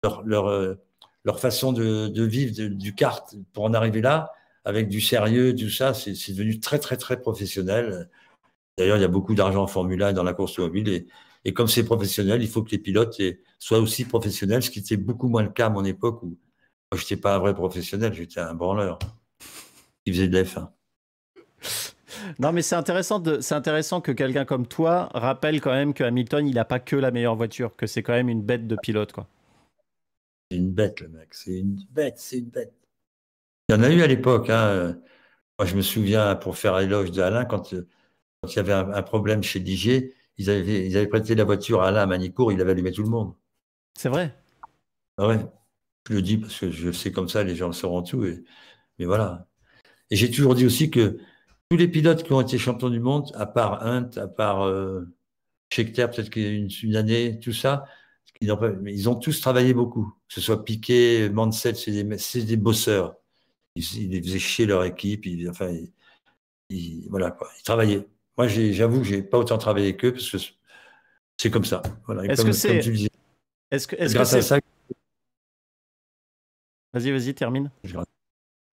leur façon de vivre du kart pour en arriver là, avec du sérieux, tout ça, c'est devenu très très très professionnel. D'ailleurs, il y a beaucoup d'argent en Formule 1 dans la course automobile. Et comme c'est professionnel, il faut que les pilotes soient aussi professionnels, ce qui était beaucoup moins le cas à mon époque où moi, je n'étais pas un vrai professionnel, j'étais un branleur qui faisait de la F1. Non, mais c'est intéressant que quelqu'un comme toi rappelle quand même que Hamilton, il n'a pas que la meilleure voiture, que c'est quand même une bête de pilote, quoi. C'est une bête, le mec. C'est une bête. Il y en a eu à l'époque. Hein. Moi, je me souviens, pour faire l'éloge d'Alain, quand il y avait un problème chez Ligier, ils avaient prêté la voiture à Alain à Manicourt, il avait allumé tout le monde. C'est vrai? Ah ouais. Je le dis parce que je sais comme ça, les gens le sauront tout. Mais voilà. Et j'ai toujours dit aussi que tous les pilotes qui ont été champions du monde, à part Hunt, à part Scheckter, peut-être qu'une année, tout ça, ils ont tous travaillé beaucoup. Que ce soit Piquet, Mansell, c'est des bosseurs. Ils faisaient chier leur équipe. Voilà, quoi. Ils travaillaient. Moi, j'avoue que je n'ai pas autant travaillé qu'eux parce que c'est comme ça. Voilà. Est-ce que c'est... Comme tu le disais. Grâce à ça. Vas-y, termine.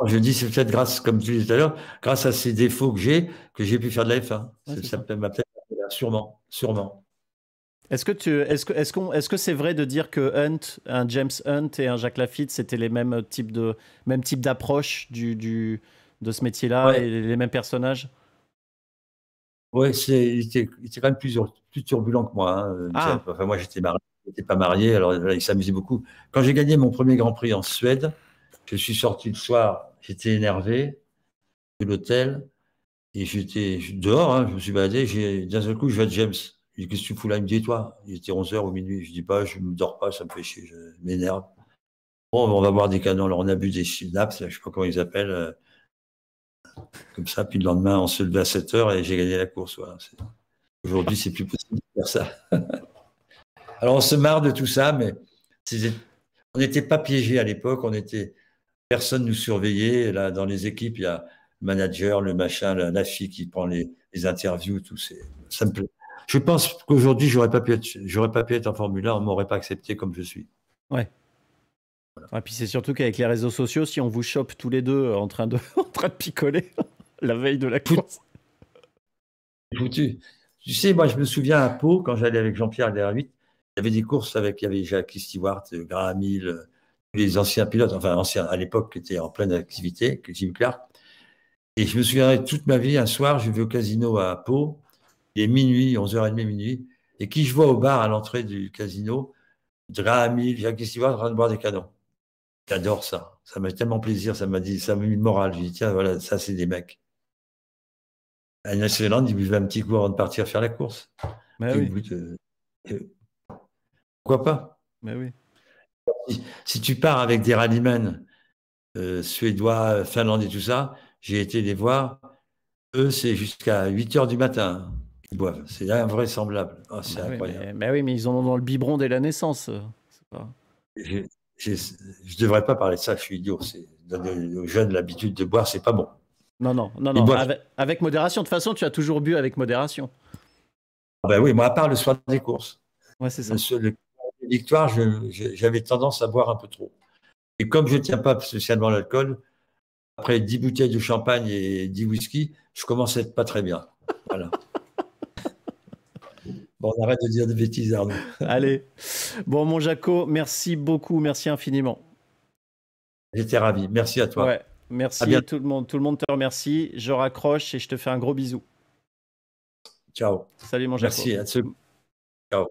Je dis, c'est peut-être grâce, comme tu disais tout à l'heure, grâce à ces défauts que j'ai pu faire de la F1. Ouais, ça m'a peut-être sûrement. Est-ce que c'est vrai de dire que un James Hunt et un Jacques Lafitte, c'était les mêmes types d'approche de ce métier-là, ouais, et les mêmes personnages? Ouais, il était quand même plus turbulent que moi, hein, Michel. Ah, Enfin, moi, j'étais marié, il n'était pas marié, alors là, il s'amusait beaucoup. Quand j'ai gagné mon premier Grand Prix en Suède, je suis sorti le soir, j'étais énervé de l'hôtel, et j'étais dehors, hein, je me suis baladé, d'un seul coup, je vois James. Je dis, qu'est-ce que tu fous là? Il me dit, et toi? Il était 11 heures ou minuit. Je dis, pas, je ne dors pas, ça me fait chier, je m'énerve. Bon, on va boire des canons. Alors, on a bu des schnapps, je ne sais pas comment ils appellent, comme ça. Puis le lendemain, on se levait à 7 heures et j'ai gagné la course. Voilà. Aujourd'hui, c'est plus possible de faire ça. Alors, on se marre de tout ça, mais on n'était pas piégés à l'époque. Personne nous surveillait. Là, dans les équipes, il y a le manager, le machin, la fille qui prend les interviews, tout. Ça me plaît. Je pense qu'aujourd'hui, j'aurais pas pu être en Formule 1, on m'aurait pas accepté comme je suis. ouais. Et puis c'est surtout qu'avec les réseaux sociaux, si on vous chope tous les deux en train de, en train de picoler la veille de la course. Foutu. Tu sais, moi, je me souviens à Pau, quand j'allais avec Jean-Pierre DR8, il y avait des courses il y avait Jacques Stewart, Graham Hill, les anciens pilotes, enfin anciens à l'époque, qui étaient en pleine activité, que Jim Clark. Et je me souviendrai toute ma vie, un soir, je vais au casino à Pau, il est minuit, 11h30 minuit, et qui je vois au bar à l'entrée du casino, Graham Hill, Jacques Stewart en train de boire des canons. J'adore ça. Ça m'a fait tellement plaisir, ça m'a mis le moral. Je dis, tiens, voilà, ça, c'est des mecs. À Nouvelle-Zélande, il buvait un petit coup avant de partir faire la course. Mais Puis, oui, pourquoi pas? mais oui. Si tu pars avec des rallymen suédois, finlandais, tout ça, j'ai été les voir. Eux, c'est jusqu'à 8 heures du matin. Ils boivent. C'est invraisemblable. Oh, c'est Bah oui, incroyable. mais oui, mais ils en ont dans le biberon dès la naissance. C'est pas... Je ne devrais pas parler de ça, je suis idiot. C'est donner aux jeunes l'habitude de boire, c'est pas bon. Non, non, non, Ils non. boivent. Avec modération. De toute façon, tu as toujours bu avec modération. Ah ben oui, moi, à part le soir des courses. Ouais, c'est ça. Le victoire, j'avais tendance à boire un peu trop. Et comme je ne tiens pas spécialement l'alcool, après 10 bouteilles de champagne et 10 whisky, je commence à être pas très bien. Voilà. Bon, on arrête de dire des bêtises, Arnaud. Allez. Bon, mon Jaco, merci beaucoup. Merci infiniment. J'étais ravi. Merci à toi. Ouais. Merci À bientôt. tout le monde. Tout le monde te remercie. Je raccroche et je te fais un gros bisou. Ciao. Salut, mon Jaco. Merci. À ceux. Ciao.